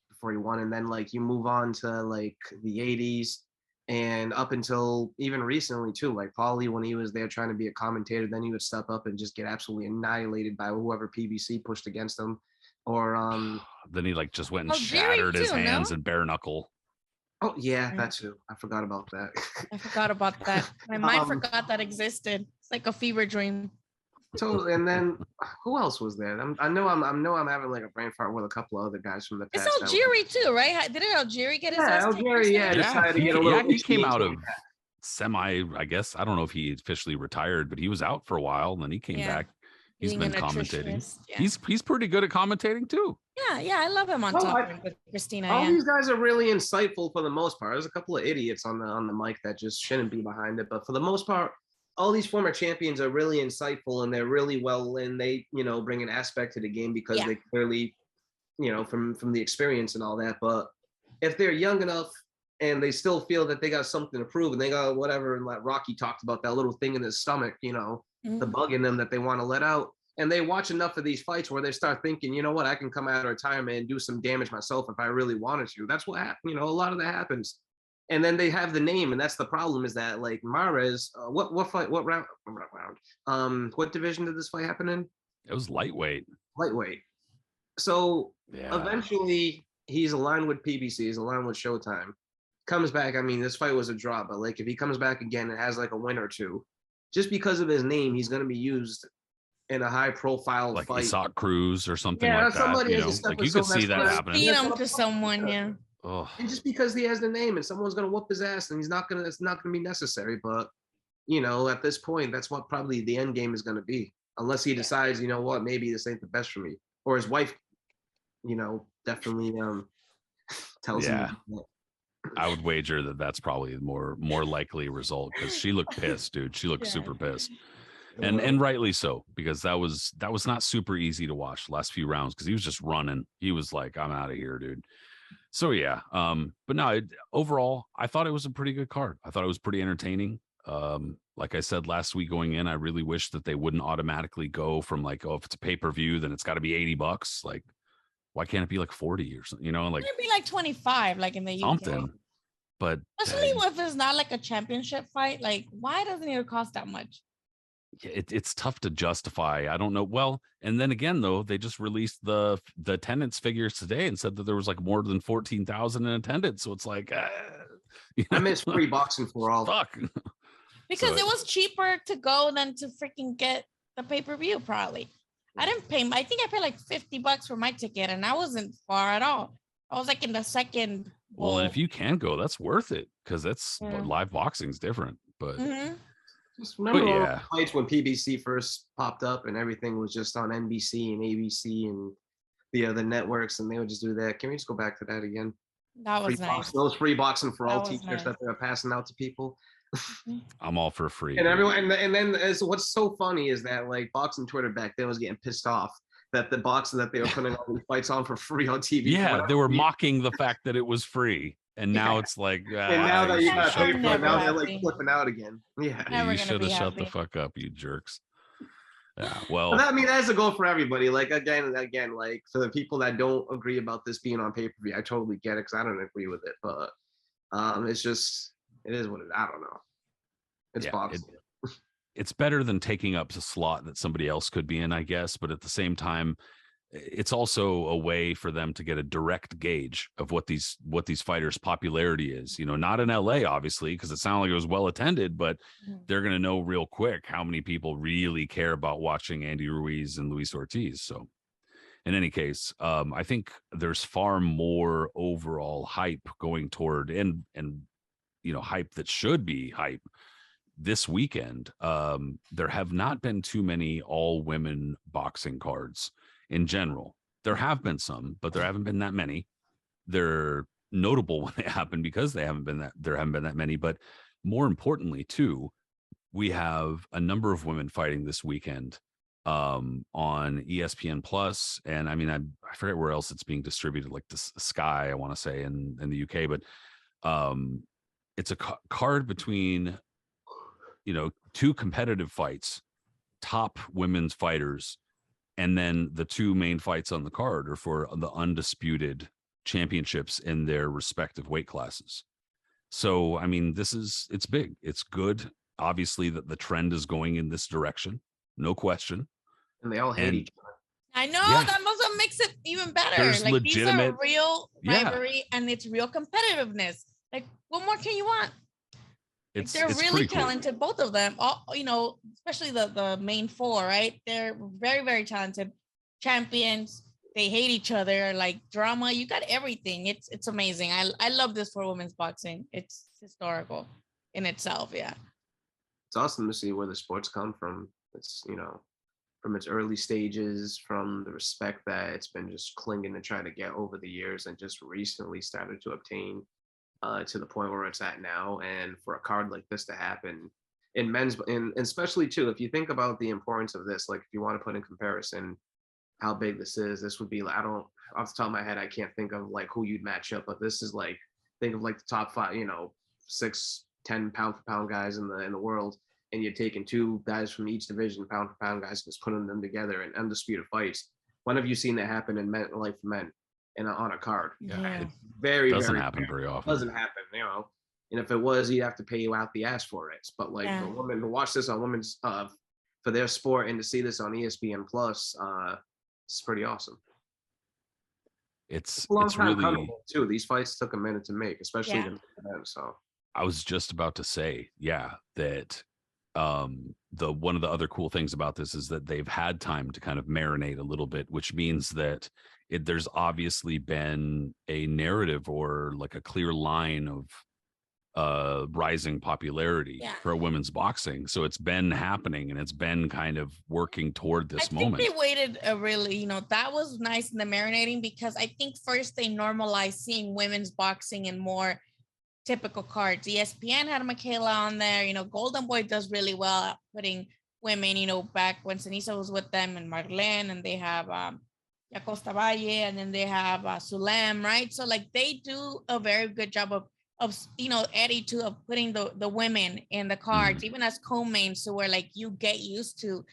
before he won. And then like you move on to like the 80s and up until even recently too, like Paulie, when he was there trying to be a commentator, then he would step up and just get absolutely annihilated by whoever PBC pushed against him. Or then he like just went and shattered his hands and bare knuckle. Oh yeah, Right. that too. I forgot about that. I forgot about that. My mind Um, forgot that existed. It's like a fever dream. totally. And then who else was there? I know I'm having like a brain fart with a couple of other guys from the It's past. Algeri too, right? Didn't Algeri get his Yeah, ass kicked Algeri, yeah, recently? Yeah, decided to get a little he itchy came and out came of back. semi, I guess. I don't know if he officially retired, but he was out for a while and then he came Yeah. back. He's Being a been commentating. nutritionist. Yeah. He's pretty good at commentating too. Yeah, I love him on Oh, Top Rank with Christina. all Yeah. these guys are really insightful for the most part. There's a couple of idiots on the mic that just shouldn't be behind it, but for the most part, all these former champions are really insightful and they're really well, and they bring an aspect to the game because Yeah. they clearly from the experience and all that. But if they're young enough and they still feel that they got something to prove and they got whatever, and like Rocky talked about that little thing in his stomach, Mhm. the bug in them that they want to let out. And they watch enough of these fights where they start thinking, you know what, I can come out of retirement and do some damage myself if I really wanted to. That's what happened. A lot of that happens. And then they have the name, and that's the problem. Is that like Mares? What fight? What round? What division did this fight happen in? It was lightweight. Lightweight. So Yeah. eventually he's aligned with PBC, he's aligned with Showtime. Comes back. I mean, this fight was a draw, but like if he comes back again and has like a win or two, just because of his name, he's going to be used in a high profile Like fight. Isak Cruz or something Yeah, like that. somebody You has know, to step like with you could someone see that that's happening. Beat him to someone, yeah. Oh, And just because he has the name and someone's gonna whoop his ass, and it's not gonna be necessary. But at this point, that's what probably the end game is gonna be, unless he decides, you know what, maybe this ain't the best for me, or his wife, definitely tells yeah. him. I would wager that that's probably the more likely result because she looked pissed, dude. She looked super pissed, and rightly so, because that was not super easy to watch the last few rounds because he was just running. He was like, "I'm out of here, dude." So yeah, but no, overall, I thought it was a pretty good card. I thought it was pretty entertaining. Like I said last week going in, I really wish that they wouldn't automatically go from like, oh, if it's a pay-per-view, then it's got to be $80. Like, why can't it be like 40 or something? Like It'd be like 25, like in the UK. something. But Especially if it's not like a championship fight. Like, why doesn't it cost that much? it's tough to justify. I don't know. Well, and then again, though, they just released the attendance figures today and said that there was like more than 14,000 in attendance. So it's like, I miss free boxing for all. Fuck. Because So it was cheaper to go than to freaking get the pay-per-view, probably. I didn't pay. I think I paid like $50 for my ticket, and I wasn't far at all. I was like in the second. Well, and if you can go, that's worth it because that's Yeah. live boxing's different. But Just remember all yeah. the fights when PBC first popped up and everything was just on NBC and ABC and the other networks, and they would just do that. Can we just go back to that again? That was nice. Those free boxing for all That was t-shirts nice. that they were passing out to people. I'm all for free. And everyone, and then what's so funny is that like boxing Twitter back then was getting pissed off that the boxing that they were putting all these fights on for free on TV. Yeah, they were mocking the fact that it was free, and now it's like, and now that you got to pay for it, now they're like happy. flipping out again. Yeah, Never you gonna should have be shut the happy. fuck up, you jerks. Yeah, well, but I mean that's a goal for everybody. Like again, like for the people that don't agree about this being on pay per view, I totally get it because I don't agree with it. But it's just it is what it. I don't know. It's boxing. It's better than taking up a slot that somebody else could be in, I guess. But at the same time, it's also a way for them to get a direct gauge of what these fighters' popularity is. Not in LA, obviously, because it sounded like it was well attended, but they're going to know real quick how many people really care about watching Andy Ruiz and Luis Ortiz. So, in any case, I think there's far more overall hype going toward and hype that should be hype. This weekend, there have not been too many all-women boxing cards in general. There have been some, but there haven't been that many. They're notable when they happen because there haven't been that many. But more importantly, too, we have a number of women fighting this weekend on ESPN Plus, and I mean, I forget where else it's being distributed, like the Sky, I want to say in the UK, but it's a card between two competitive fights, top women's fighters, and then the two main fights on the card are for the undisputed championships in their respective weight classes. So, I mean, it's big. It's good. Obviously, that the trend is going in this direction. No question. And they all hate each other. I know, Yeah. that must makes it even better. There's like legitimate- these are real rivalry and it's real competitiveness. Like, what more can you want? Like, they're It's really pretty cool. talented, both of them. All, you know, especially the main four, right? They're very, very talented champions. They hate each other, like drama. You got everything. It's amazing. I love this for women's boxing. It's historical in itself. Yeah. It's awesome to see where the sports come from. It's, you know, from its early stages, from the respect that it's been just clinging to try to get over the years, and just recently started to obtain to the point where it's at now. And for a card like this to happen in men's, and especially too, if you think about the importance of this, like if you want to put in comparison how big this would be like, I don't, off the top of my head, I can't think of like who you'd match up, but this is like, think of like the top five, you know, 6, 10 pound for pound guys in the world, and you're taking two guys from each division, pound for pound guys, just putting them together in undisputed fights. When have you seen that happen in men, like for men, on a card? Yeah. It Very, doesn't very happen rare. very often. Doesn't happen, you know. And if it was, you'd have to pay you out the ass for it. But like Yeah. the woman to watch this on women's for their sport, and to see this on ESPN Plus, it's pretty awesome. It's A long it's time really coming too. These fights took a minute to make, especially Yeah. the men. So I was just about to say, yeah, that the one of the other cool things about this is that they've had time to kind of marinate a little bit, which means that there's obviously been a narrative or like a clear line of rising popularity Yeah. for women's boxing. So it's been happening, and it's been kind of working toward this I moment. think they waited a really, you know, that was nice in the marinating, because I think first they normalized seeing women's boxing in more typical cards. ESPN had Mikaela on there. You know, Golden Boy does really well at putting women, you know, back when Ceniza was with them, and Marlene, and they have Yacosta Valle, and then they have Sulem, right? So like they do a very good job of you know, Eddie too, of putting the women in the cards, even as co-mains, so where like you get used to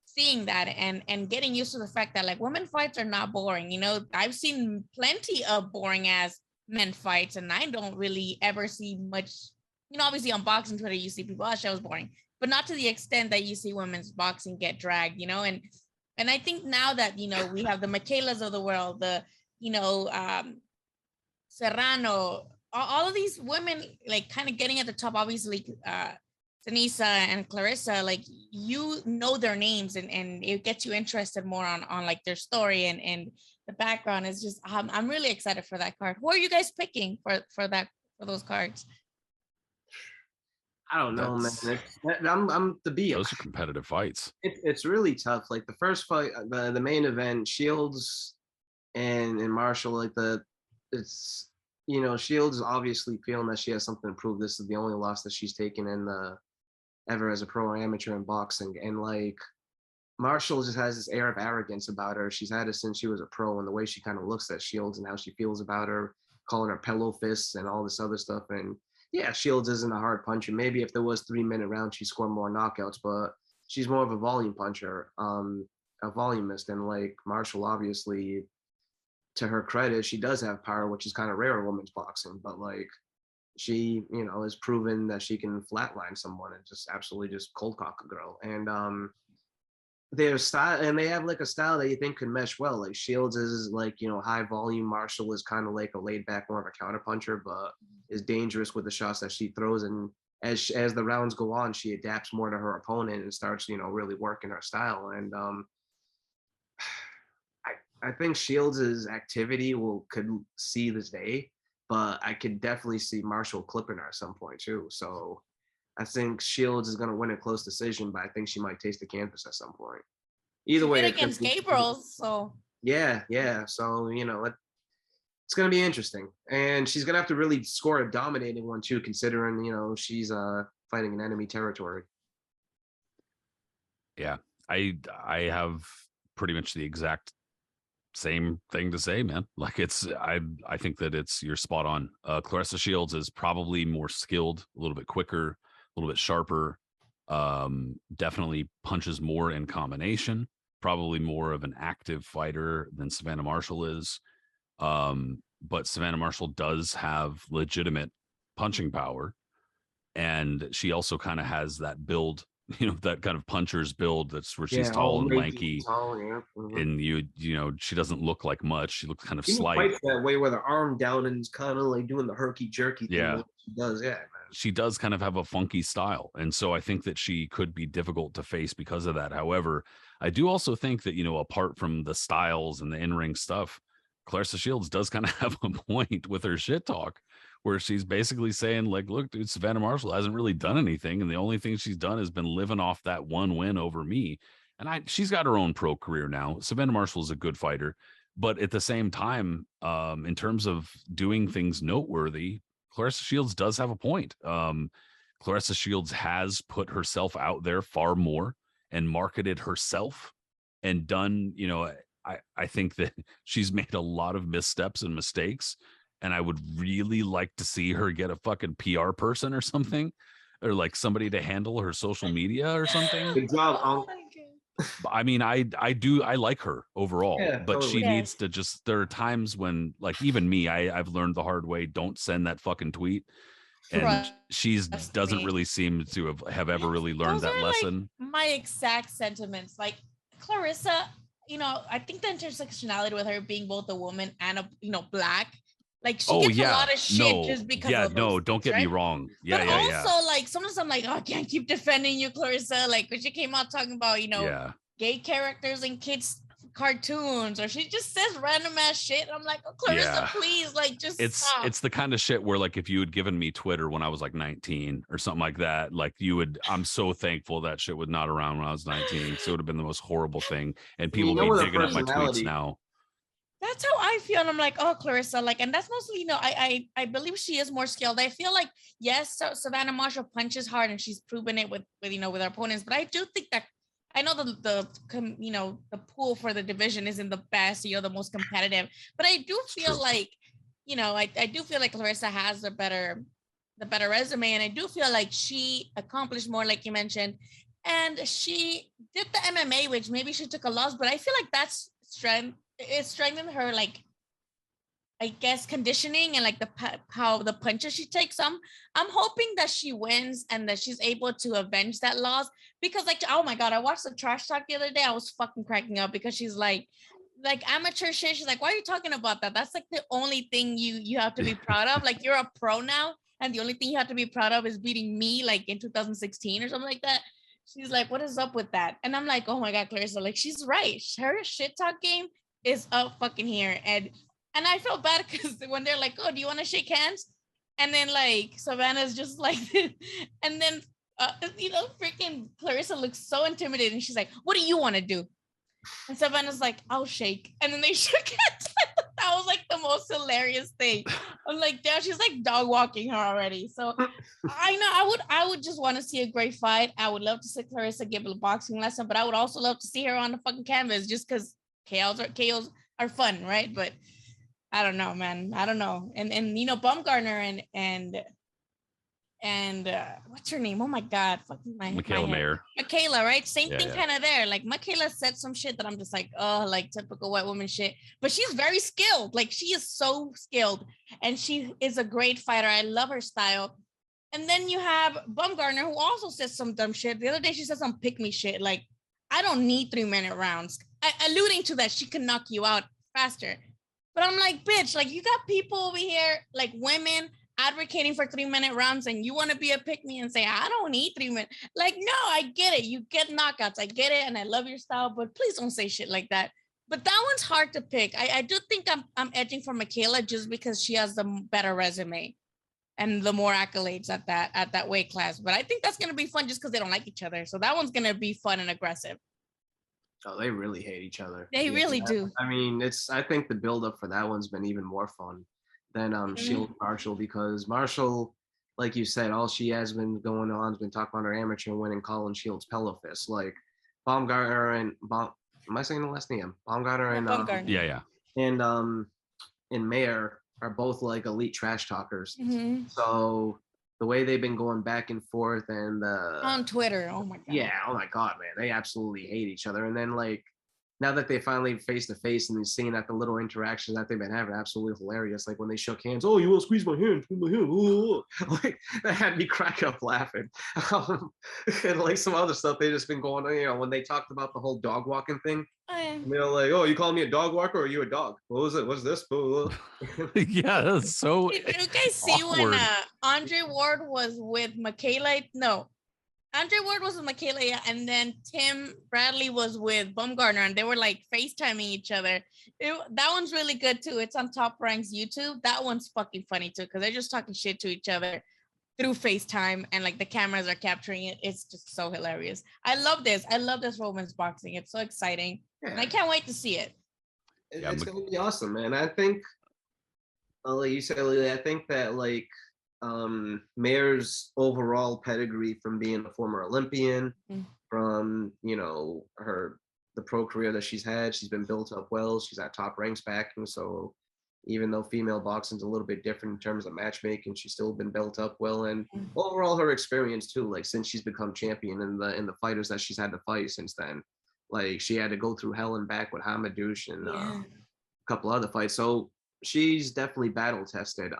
seeing that, and getting used to the fact that like women fights are not boring. You know, I've seen plenty of boring ass men fights, and I don't really ever see much. You know, obviously on boxing Twitter you see people, oh, that was boring, but not to the extent that you see women's boxing get dragged. You know, and I think now that, you know, we have the Mikaelas of the world, the, you know, Serrano, all of these women like kind of getting at the top. Obviously, Ceniza and Claressa, like, you know their names, and it gets you interested more on like their story and the background. Is just I'm really excited for that card. Who are you guys picking for those cards? I don't know, That's- man. I'm to be. Those are competitive fights. It's really tough. Like the first fight, the main event, Shields and Marshall. Like it's, you know, Shields is obviously feeling that she has something to prove. This is the only loss that she's taken in the ever as a pro or amateur in boxing, and like Marshall just has this air of arrogance about her. She's had it since she was a pro, and the way she kind of looks at Shields and how she feels about her, calling her pillow fists and all this other stuff. And yeah, Shields isn't a hard puncher. Maybe if there was 3-minute rounds, she'd score more knockouts, but she's more of a volume puncher, a volumeist. And like Marshall, obviously, to her credit, she does have power, which is kind of rare in women's boxing. But like she, you know, has proven that she can flatline someone and just absolutely just cold cock a girl. And their style, and they have like a style that you think could mesh well. Like Shields is like, you know, high volume. Marshall is kind of like a laid back, more of a counter puncher, but is dangerous with the shots that she throws. And as the rounds go on, she adapts more to her opponent and starts, you know, really working her style. And I think Shields' activity could see this day, but I could definitely see Marshall clipping her at some point too. So I think Shields is going to win a close decision, but I think she might taste the canvas at some point. Either She way, did against Gabriel, so yeah. So, you know, it's going to be interesting, and she's going to have to really score a dominating one too, considering, you know, she's fighting in enemy territory. Yeah, I have pretty much the exact same thing to say, man. Like I think that you're spot on. Claressa Shields is probably more skilled, a little bit quicker, a little bit sharper, definitely punches more in combination, probably more of an active fighter than Savannah Marshall is. But Savannah Marshall does have legitimate punching power, and she also kind of has that build that kind of puncher's build. That's where she's Yeah, tall all and lanky, lanky, tall, yeah. and she doesn't look like much. She looks kind of Even slight. fights that way, with her arm down and kind of like doing the herky jerky thing. Yeah. That she does, yeah, man. She does kind of have a funky style. And so I think that she could be difficult to face because of that. However, I do also think that, apart from the styles and the in-ring stuff, Claressa Shields does kind of have a point with her shit talk, where she's basically saying, like, look, dude, Savannah Marshall hasn't really done anything. And the only thing she's done has been living off that one win over me. And she's got her own pro career now. Savannah Marshall is a good fighter. But at the same time, in terms of doing things noteworthy, Claressa Shields does have a point. Claressa Shields has put herself out there far more and marketed herself and done, I think that she's made a lot of missteps and mistakes. And I would really like to see her get a fucking PR person or something, or like somebody to handle her social media or something. Good job, Unc. I mean, I like her overall, Yeah, but totally. she needs to just, there are times when, like, even me, I've learned the hard way, don't send that fucking tweet. And she's doesn't really seem to have ever really learned that lesson. Like my exact sentiments, like Claressa, I think the intersectionality with her being both a woman and a, Black, like she gets a lot of shit just because of those don't things, get me wrong. But also, like, sometimes I'm like, oh, I can't keep defending you, Claressa. Like, when she came out talking about, gay characters in kids cartoons, or she just says random ass shit. I'm like, oh, Claressa, please, like, just stop. It's the kind of shit where, like, if you had given me Twitter when I was like 19 or something like that, like, I'm so thankful that shit was not around when I was 19. So it would have been the most horrible thing. And people would be digging up my tweets now. That's how I feel. And I'm like, oh, Claressa, like, and that's mostly, I believe she is more skilled. I feel like, yes, Savannah Marshall punches hard and she's proven it with her opponents. But I do think that, I know the pool for the division isn't the best, the most competitive, but I do feel like, I do feel like Claressa has the better resume. And I do feel like she accomplished more, like you mentioned, and she did the MMA, which maybe she took a loss, but I feel like that's strength. It strengthened her, like, I guess, conditioning and like how the punches she takes. I'm hoping that she wins and that she's able to avenge that loss, because, like, oh my god, I watched the trash talk the other day. I was fucking cracking up because she's like amateur shit. She's like, why are you talking about that? That's like the only thing you have to be proud of. Like, you're a pro now, and the only thing you have to be proud of is beating me, like, in 2016 or something like that. She's like, what is up with that? And I'm like, oh my god, Claressa, like, she's right. Her shit talk game is up fucking here. And I feel bad because when they're like, oh, do you want to shake hands? And then, like, Savannah's just like, and then, freaking Claressa looks so intimidated. She's like, what do you want to do? And Savannah's like, I'll shake. And then they shook hands. That was like the most hilarious thing. I'm like, damn, she's like dog walking her already. So I know I would just want to see a great fight. I would love to see Claressa give a boxing lesson, but I would also love to see her on the fucking canvas, just because KOs are fun, right? But I don't know, man. I don't know. And Baumgardner and what's her name? Oh my god, fucking Mikaela Mayer. Mikaela, right? Same thing kind of there. Like, Mikaela said some shit that I'm just like, oh, like typical white woman shit. But she's very skilled. Like, she is so skilled, and she is a great fighter. I love her style. And then you have Baumgardner, who also says some dumb shit. The other day she said some pick me shit. Like, I don't need 3-minute rounds. Alluding to that, she can knock you out faster. But I'm like, bitch, like, you got people over here, like women, advocating for 3-minute rounds, and you want to be a pick me and say, I don't need 3 minutes. Like, no, I get it. You get knockouts. I get it. And I love your style, but please don't say shit like that. But that one's hard to pick. I do think I'm edging for Mikaela just because she has the better resume and the more accolades at that weight class. But I think that's going to be fun just because they don't like each other. So that one's going to be fun and aggressive. Oh, they really hate each other. They really do. I mean, I think the build-up for that one's been even more fun than Shield Marshall, because Marshall, like you said, all she has been going on has been talking about her amateur win and calling Shields pillow fist. Like, Baumgardner and am I saying the last name? Baumgardner and and Mayer are both like elite trash talkers. Mm-hmm. So the way they've been going back and forth and on Twitter, oh my god. Yeah, oh my god, man, they absolutely hate each other. And then, like, now that they finally face to face and they've seen that the little interactions that they've been having, absolutely hilarious. Like when they shook hands, oh, you want to squeeze my hand? Squeeze my hand. Oh. Like that had me crack up laughing. And like some other stuff they just been going on. You know, when they talked about the whole dog walking thing, they're like, oh, you calling me a dog walker or are you a dog? What was it? What's this? Yeah, that's so. Did you guys see awkward. when Andre Ward was with Mikaela? No, Andre Ward was with Mikaela, yeah, and then Tim Bradley was with Baumgardner, and they were like FaceTiming each other. That one's really good too. It's on Top Rank's YouTube. That one's fucking funny too, because they're just talking shit to each other through FaceTime, and like the cameras are capturing it. It's just so hilarious. I love this. I love this women's boxing. It's so exciting, and I can't wait to see it. It's gonna be awesome, man. I think, like you said, Lily, I think that like Mayor's overall pedigree from being a former Olympian, from the pro career that she's had, she's been built up well. She's at Top Ranks backing, so even though female boxing's a little bit different in terms of matchmaking, she's still been built up well. And overall, her experience too, like since she's become champion and the fighters that she's had to fight since then, like she had to go through hell and back with Hamadouche and a couple other fights. So she's definitely battle tested.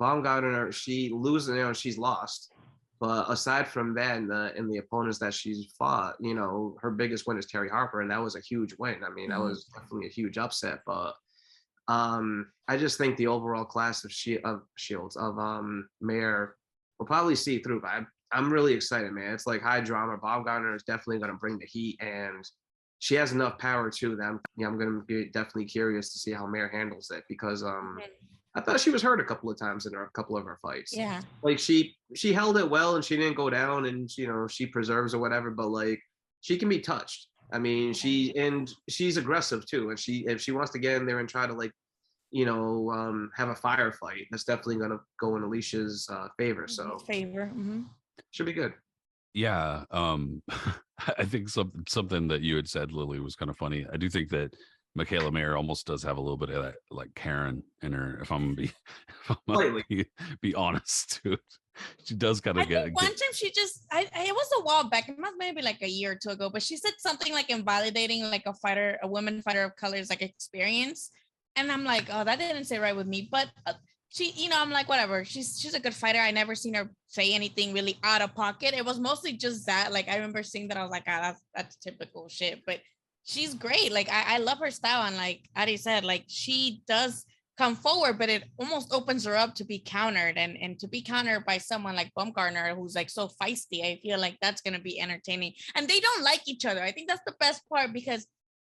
Baumgardner, she's lost. But aside from that, and the opponents that she's fought, her biggest win is Terry Harper, and that was a huge win. I mean, that was definitely a huge upset. But I just think the overall class of Shields Mayer will probably see through. But I'm really excited, man. It's like high drama. Baumgardner is definitely going to bring the heat, and she has enough power too that I'm going to be definitely curious to see how Mayer handles it, because I thought she was hurt a couple of times in a couple of her fights. Yeah, like she held it well and she didn't go down, and she preserves or whatever. But like she can be touched. I mean, she's aggressive too, and if she wants to get in there and try to have a firefight, that's definitely going to go in Alicia's favor. So should be good. Yeah, I think something that you had said, Lily, was kind of funny. I do think that Mikaela Mayer almost does have a little bit of that, like Karen in her. If I'm gonna be honest, too, she does kind of get. One time she just, it was a while back. It must maybe like a year or two ago, but she said something like invalidating like a woman fighter of color's like experience, and I'm like, oh, that didn't sit right with me. But she, I'm like, whatever. She's a good fighter. I never seen her say anything really out of pocket. It was mostly just that. Like I remember seeing that, I was like, that's typical shit, but. She's great. Like I love her style, and like Adi said, like she does come forward, but it almost opens her up to be countered, and to be countered by someone like Baumgardner, who's like so feisty. I feel like that's gonna be entertaining, and they don't like each other. I think that's the best part, because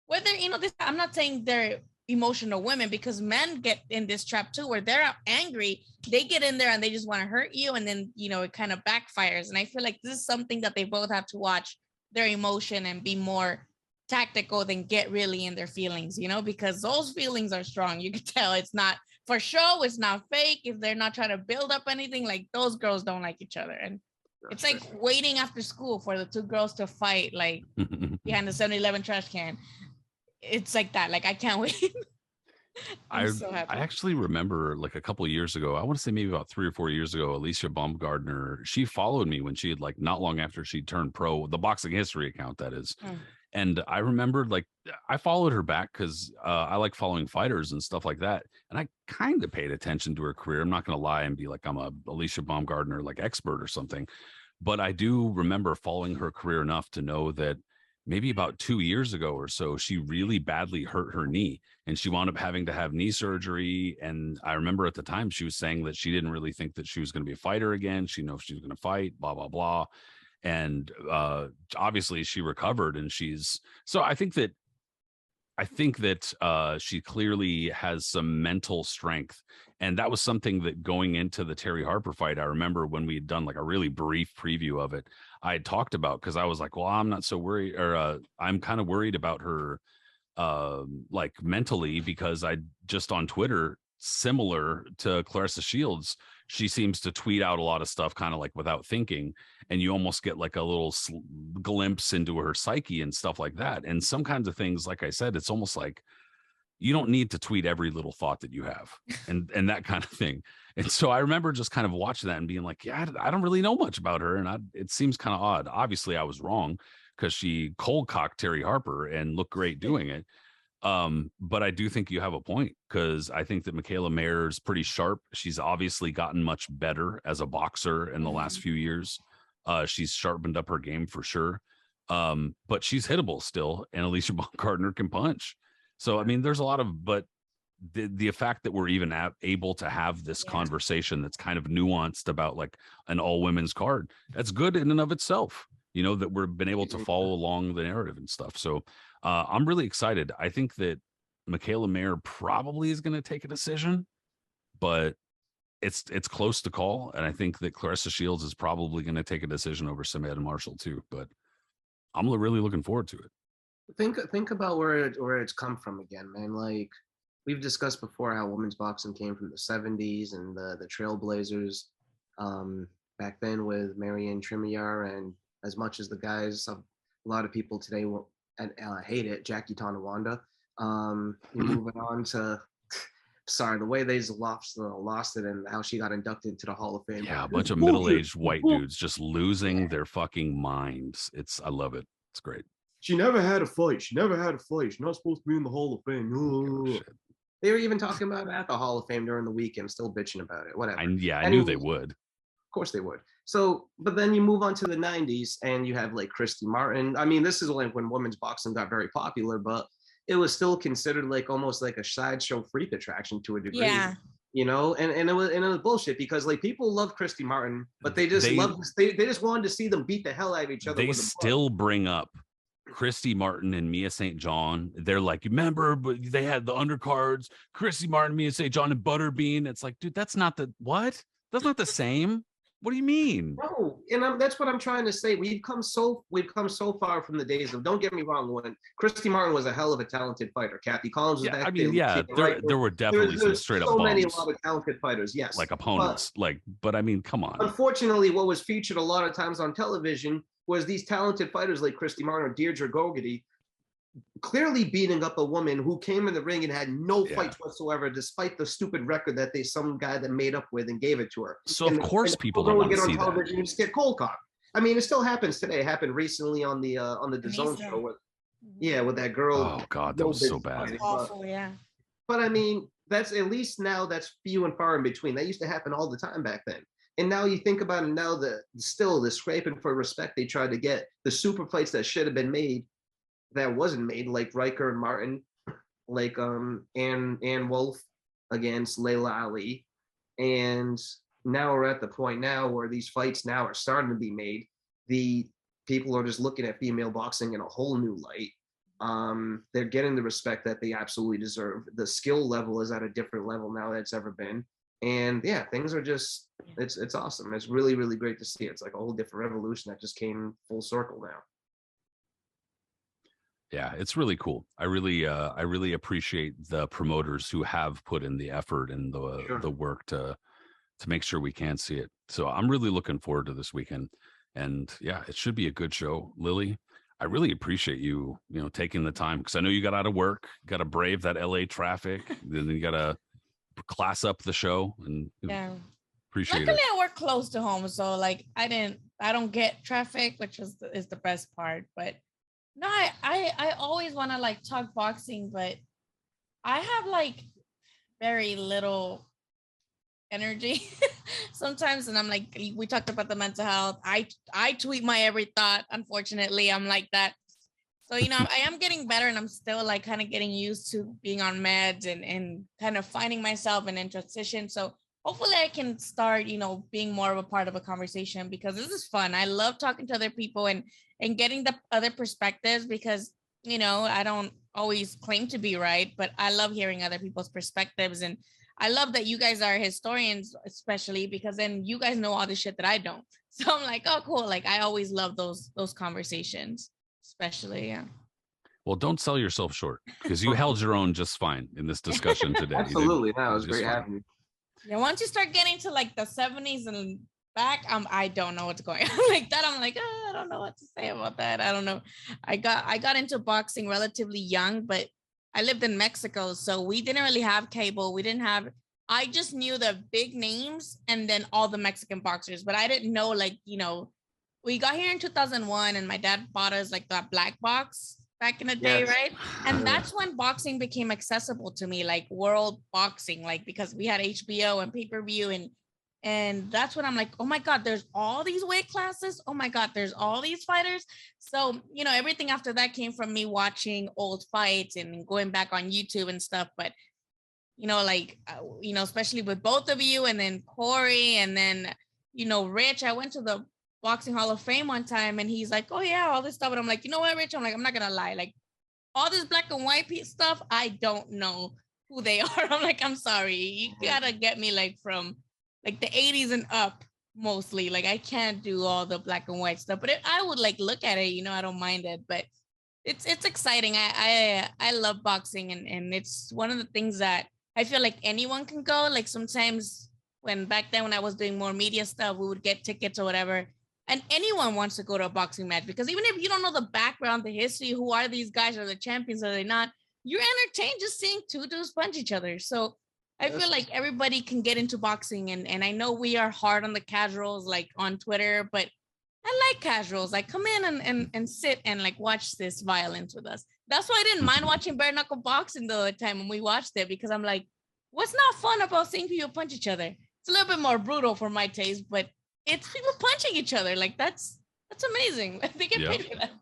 whether this, I'm not saying they're emotional women, because men get in this trap too, where they're angry, they get in there and they just want to hurt you, and then it kind of backfires. And I feel like this is something that they both have to watch their emotion and be more tactical than get really in their feelings, because those feelings are strong. You can tell it's not for show, it's not fake. If they're not trying to build up anything, like those girls don't like each other. And it's like waiting after school for the two girls to fight, like behind the 7-Eleven trash can. It's like that. Like I can't wait. I actually remember like a couple of years ago, I want to say maybe about 3 or 4 years ago, Alycia Baumgardner, she followed me when she had like not long after she turned pro, the Boxing History account, that is. And I remembered, like, I followed her back because I like following fighters and stuff like that. And I kind of paid attention to her career. I'm not going to lie and be like, I'm a Alycia Baumgardner, like, expert or something. But I do remember following her career enough to know that maybe about 2 years ago or so, she really badly hurt her knee. And she wound up having to have knee surgery. And I remember at the time she was saying that she didn't really think that she was going to be a fighter again. She knows she was going to fight, blah, blah, blah. And obviously she recovered, and I think that she clearly has some mental strength. And that was something that going into the Terry Harper fight, I remember when we had done like a really brief preview of it, I had talked about, because I was like, well, I'm not so worried, or I'm kind of worried about her like mentally, because I just on Twitter, similar to Claressa Shields, she seems to tweet out a lot of stuff kind of like without thinking, and you almost get like a little glimpse into her psyche and stuff like that. And some kinds of things, like I said, it's almost like you don't need to tweet every little thought that you have and that kind of thing. And so I remember just kind of watching that and being like, yeah, I don't really know much about her, and it seems kind of odd. Obviously I was wrong, because she cold cocked Terry Harper and looked great doing it. But I do think you have a point, because I think that Mikaela Mayer's pretty sharp. She's obviously gotten much better as a boxer in the last few years. She's sharpened up her game for sure. But she's hittable still, and Alycia Baumgardner can punch. So I mean, there's a lot of, but the fact that we're even able to have this conversation that's kind of nuanced about like an all women's card, that's good in and of itself. You know, that we've been able to follow along the narrative and stuff. So I'm really excited. I think that Mikaela Mayer probably is going to take a decision, but it's close to call. And I think that Claressa Shields is probably going to take a decision over Savannah Marshall too. But I'm really looking forward to it. Think about where it's come from again, man. Like we've discussed before, how women's boxing came from the 70s and the Trailblazers back then with Marianne Tremillard, and as much as the guys, a lot of people today will hate it, Jackie Tonawanda. Moving on to, sorry, the way they lost it and how she got inducted into the Hall of Fame. Yeah, a bunch of middle-aged white dudes just losing their fucking minds. I love it. It's great. She never had a fight. She's not supposed to be in the Hall of Fame. Oh, they were even talking about it at the Hall of Fame during the weekend, still bitching about it. Whatever. I knew they would. Of course they would. So, but then you move on to the 90s and you have like Christy Martin. I mean, this is like when women's boxing got very popular, but it was still considered like almost like a sideshow freak attraction to a degree. Yeah. You know, and it was bullshit, because like people love Christy Martin, but they just they just wanted to see them beat the hell out of each other. They still bring up Christy Martin and Mia St. John. They're like, remember, but they had the undercards, Christy Martin, Mia St. John, and Butterbean. It's like, dude, that's not the same. What do you mean? No, and that's what I'm trying to say. We've come so far from the days of. Don't get me wrong. When Christy Martin was a hell of a talented fighter, Kathy Collins was back. I mean, there were definitely some straight up so bums, a lot of talented fighters. Yes, like opponents. But I mean, come on. Unfortunately, what was featured a lot of times on television was these talented fighters like Christy Martin or Deirdre Gogarty clearly beating up a woman who came in the ring and had no fights whatsoever, despite the stupid record that some guy that made up with and gave it to her. So of course people don't want to see that. And just get cold cocked. I mean, it still happens today. It happened recently on the DAZN show with that girl. Oh God, that was so bad. Awful, yeah. But I mean, that's at least now that's few and far in between. That used to happen all the time back then. And now you think about it, now the scraping for respect they tried to get, the super fights that should have been made that wasn't made, like Riker and Martin, like Ann Wolf against Layla Ali. And now we're at the point now where these fights now are starting to be made. The people are just looking at female boxing in a whole new light. They're getting the respect that they absolutely deserve. The skill level is at a different level now than it's ever been. And yeah, things are just, it's awesome. It's really, really great to see. It's like a whole different revolution that just came full circle now. Yeah, it's really cool. I really appreciate the promoters who have put in the effort and the work to make sure we can see it. So I'm really looking forward to this weekend. And yeah, it should be a good show. Lily, I really appreciate you taking the time, because I know you got out of work, got to brave that LA traffic, then you got to class up the show, and appreciate Luckily, it. I work close to home, so like I don't get traffic, which is the best part. But no, I always want to like talk boxing, but I have like very little energy sometimes, and I'm like, we talked about the mental health. I tweet my every thought. Unfortunately, I'm like that. So, I am getting better, and I'm still like kind of getting used to being on meds and kind of finding myself and in transition. So hopefully I can start, being more of a part of a conversation, because this is fun. I love talking to other people and getting the other perspectives, because, I don't always claim to be right, but I love hearing other people's perspectives. And I love that you guys are historians, especially because then you guys know all the shit that I don't. So I'm like, oh, cool. Like I always love those conversations. Especially, yeah. Well, don't sell yourself short, because you held your own just fine in this discussion today. Absolutely. No, it was great having you. Yeah, once you start getting to like the 70s and back, I don't know what's going on like that. I'm like, I don't know what to say about that. I don't know. I got into boxing relatively young, but I lived in Mexico, so we didn't really have cable. I just knew the big names and then all the Mexican boxers, but I didn't know like, we got here in 2001, and my dad bought us like that black box back in the day, right? And that's when boxing became accessible to me, like world boxing, like because we had HBO and pay-per-view, and that's when I'm like, oh my God, there's all these weight classes. Oh my God, there's all these fighters. So, you know, everything after that came from me watching old fights and going back on YouTube and stuff. But, you know, like, you know, especially with both of you and then Corey and then, you know, Rich, I went to the Boxing Hall of Fame one time and he's like, oh yeah, all this stuff. And I'm like, you know what, Rich? I'm like, I'm not going to lie. Like all this black and white stuff, I don't know who they are. I'm like, I'm sorry. You got to get me like from like the 80s and up mostly. Like I can't do all the black and white stuff, but I would like look at it, you know, I don't mind it, but it's exciting. I love boxing, and it's one of the things that I feel like anyone can go. Like sometimes when back then when I was doing more media stuff, we would get tickets or whatever. And anyone wants to go to a boxing match because even if you don't know the background, the history, who are these guys? Are they champions? Are they not? You're entertained just seeing two dudes punch each other. So I feel like everybody can get into boxing, and I know we are hard on the casuals, like on Twitter, but I like casuals. Like come in and sit and like watch this violence with us. That's why I didn't mind watching bare knuckle boxing the other time when we watched it, because I'm like, what's not fun about seeing people punch each other? It's a little bit more brutal for my taste, but it's people punching each other. Like that's amazing. They get paid for that.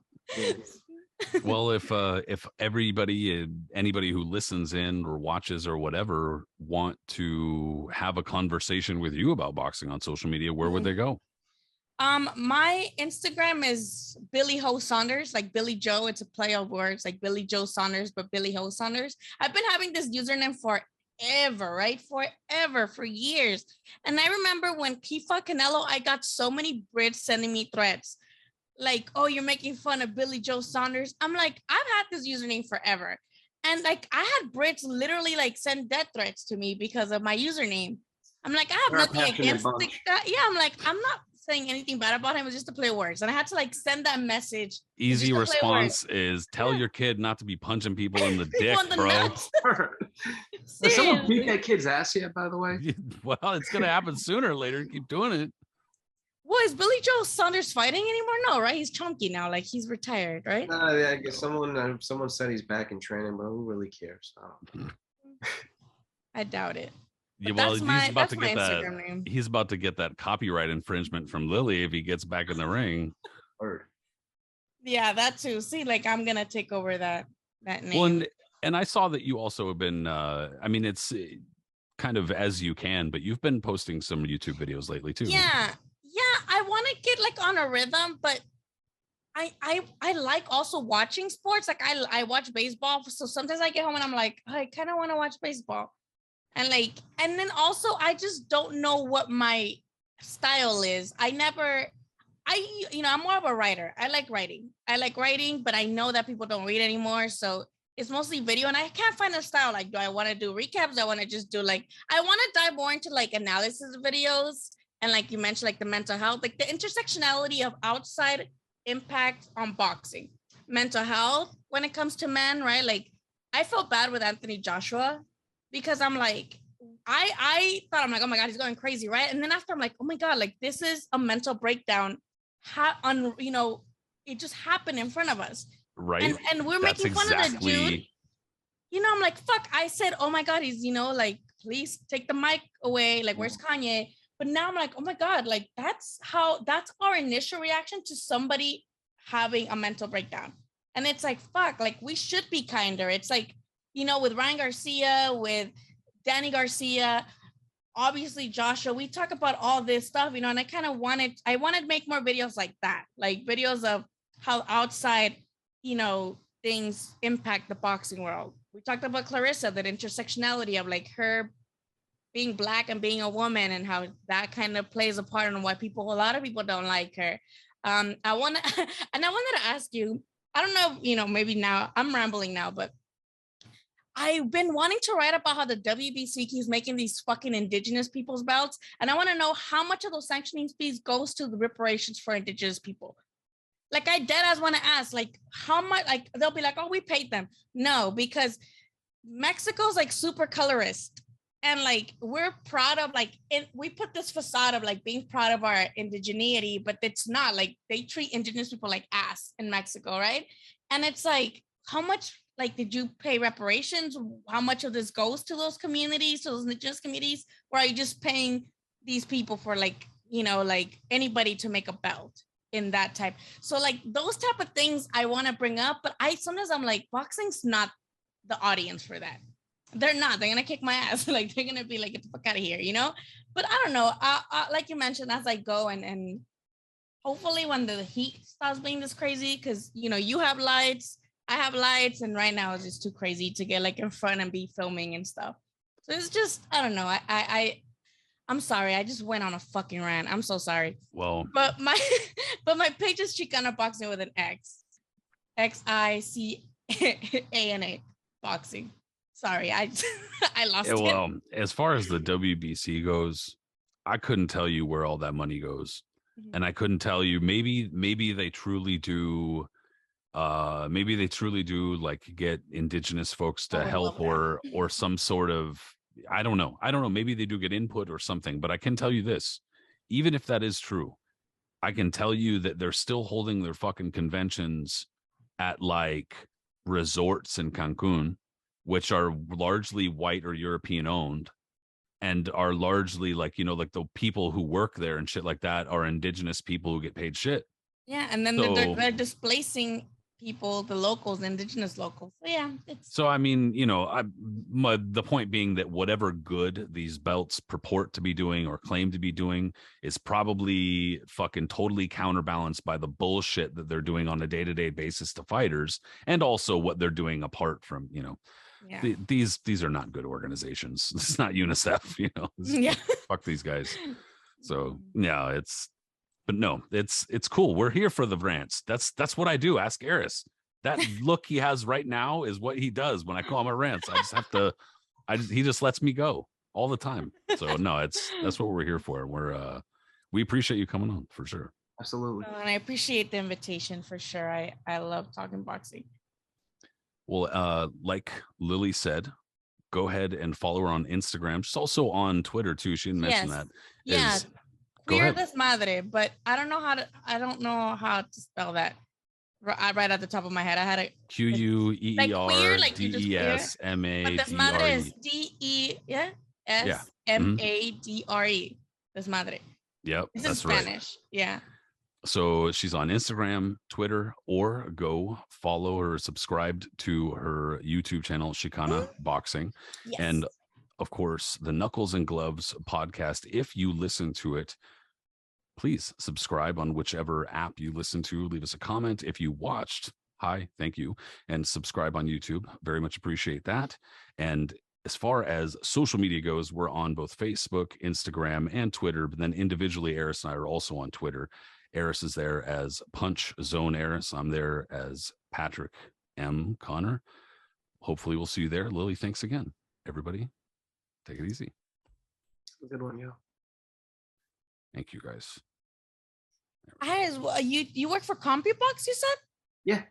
Well, if everybody, anybody who listens in or watches or whatever want to have a conversation with you about boxing on social media, where would they go? My Instagram is Billy Ho Saunders, like Billy Joe. It's a play of words, like Billy Joe Saunders, but Billy Ho Saunders. I've been having this username forever, right? Forever, for years. And I remember when he fought Canelo, I got so many Brits sending me threats. Like, oh, you're making fun of Billy Joe Saunders. I'm like, I've had this username forever. And like, I had Brits literally like send death threats to me because of my username. I'm like, I have nothing against the guy. Yeah, I'm like, I'm not saying anything bad about him. It's just to play words. And I had to like send that message. Easy response is tell your kid not to be punching people in the dick, bro. Has someone beat that kid's ass yet, by the way? Well, it's going to happen sooner or later. Keep doing it. Well, is Billy Joe Saunders fighting anymore? No, right? He's chunky now. Like he's retired, right? Yeah, I guess someone said he's back in training, but who really cares? I doubt it. Yeah, well, he's about to get that copyright infringement from Lily if he gets back in the ring. Yeah, that too. See, like I'm gonna take over that name. Well, and I saw that you also have been. I mean, it's kind of as you can, but you've been posting some YouTube videos lately too. Yeah. I want to get like on a rhythm, but I like also watching sports. Like I watch baseball, so sometimes I get home and I'm like, I kind of want to watch baseball. And then also I just don't know what my style is. I'm more of a writer. I like writing, but I know that people don't read anymore. So it's mostly video, and I can't find a style. Like, do I want to do recaps? Do I want to just do I want to dive more into like analysis videos. And like you mentioned, like the mental health, like the intersectionality of outside impact on boxing, mental health when it comes to men, right? Like I felt bad with Anthony Joshua because I'm like, I thought, I'm like, oh my God, he's going crazy, right? And then after I'm like, oh my God, like this is a mental breakdown. It just happened in front of us. Right. And we're making fun of the dude. I'm like, fuck, I said, oh my God, he's, like, please take the mic away. Like, where's Kanye? But now I'm like, oh my God, like that's our initial reaction to somebody having a mental breakdown. And it's like, fuck, like we should be kinder. It's like, with Ryan Garcia, with Danny Garcia, obviously Joshua, we talk about all this stuff, and I kind of wanted to make more videos like that, like videos of how outside, things impact the boxing world. We talked about Claressa, that intersectionality of like her being Black and being a woman, and how that kind of plays a part in why a lot of people don't like her. I wanted to ask you, I don't know, maybe now I'm rambling now, but I've been wanting to write about how the WBC keeps making these fucking indigenous people's belts. And I want to know how much of those sanctioning fees goes to the reparations for indigenous people. Like I deadass want to ask, like how much, like they'll be like, oh, we paid them. No, because Mexico's like super colorist. and like we're proud of like we put this facade of like being proud of our indigeneity, but it's not. Like they treat indigenous people like ass in Mexico, right? And it's like, how much like did you pay reparations? How much of this goes to those communities, to those indigenous communities, or are you just paying these people for like, you know, like anybody to make a belt in that type? So like those type of things I want to bring up, but sometimes I'm like, boxing's not the audience for that. They're not. They're gonna kick my ass. Like they're gonna be like, get the fuck out of here, you know. But I don't know. Like you mentioned, as I go and hopefully when the heat stops being this crazy, because you know you have lights, I have lights, and right now it's just too crazy to get like in front and be filming and stuff. So it's just, I don't know. I'm sorry. I just went on a fucking rant. I'm so sorry. Well, but my page is XicanaBoxing with an X, XICANA boxing. Sorry, I lost it. Well, as far as the WBC goes, I couldn't tell you where all that money goes. Mhm. And I couldn't tell you, maybe they truly do like get indigenous folks to help or some sort of, I don't know, maybe they do get input or something, but I can tell you this, even if that is true, I can tell you that they're still holding their fucking conventions at like resorts in Cancun, which are largely white or European owned, and are largely like, you know, like the people who work there and shit like that are indigenous people who get paid shit. Yeah, and then they're displacing people, the locals, the indigenous locals. So yeah, so I mean, you know, the point being that whatever good these belts purport to be doing or claim to be doing is probably fucking totally counterbalanced by the bullshit that they're doing on a day-to-day basis to fighters, and also what they're doing apart from, you know, these are not good organizations. It's not UNICEF, you know. Yeah. Fuck these guys. So yeah, but no, it's cool. We're here for the rants. That's what I do. Ask Aris. That look he has right now is what he does when I call my rants. I just have to. He just lets me go all the time. So no, that's what we're here for. We appreciate you coming on for sure. Absolutely. And I appreciate the invitation for sure. I love talking boxing. Well, like Lily said, go ahead and follow her on Instagram. She's also on Twitter too. She didn't mention that. Yeah. Queer Desmadre, but I don't know how to spell that right at the top of my head. I had a QUEERDESMADRE. But Desmadre is DESMADRE. Desmadre. Yep, this that's is Spanish. Right. Yeah. So she's on Instagram, Twitter, or go follow or subscribe to her YouTube channel, XicanaBoxing. Yes. And of course, the Knuckles and Gloves podcast. If you listen to it, please subscribe on whichever app you listen to. Leave us a comment. If you watched, hi, thank you. And subscribe on YouTube. Very much appreciate that. And as far as social media goes, we're on both Facebook, Instagram, and Twitter. But then individually, Aris and I are also on Twitter. Aris is there as Punch Zone Aris. I'm there as Patrick M. Connor. Hopefully we'll see you there. Lily, thanks again. Everybody, take it easy. Good one, yeah. Thank you, guys. You work for CompuBox, you said? Yeah.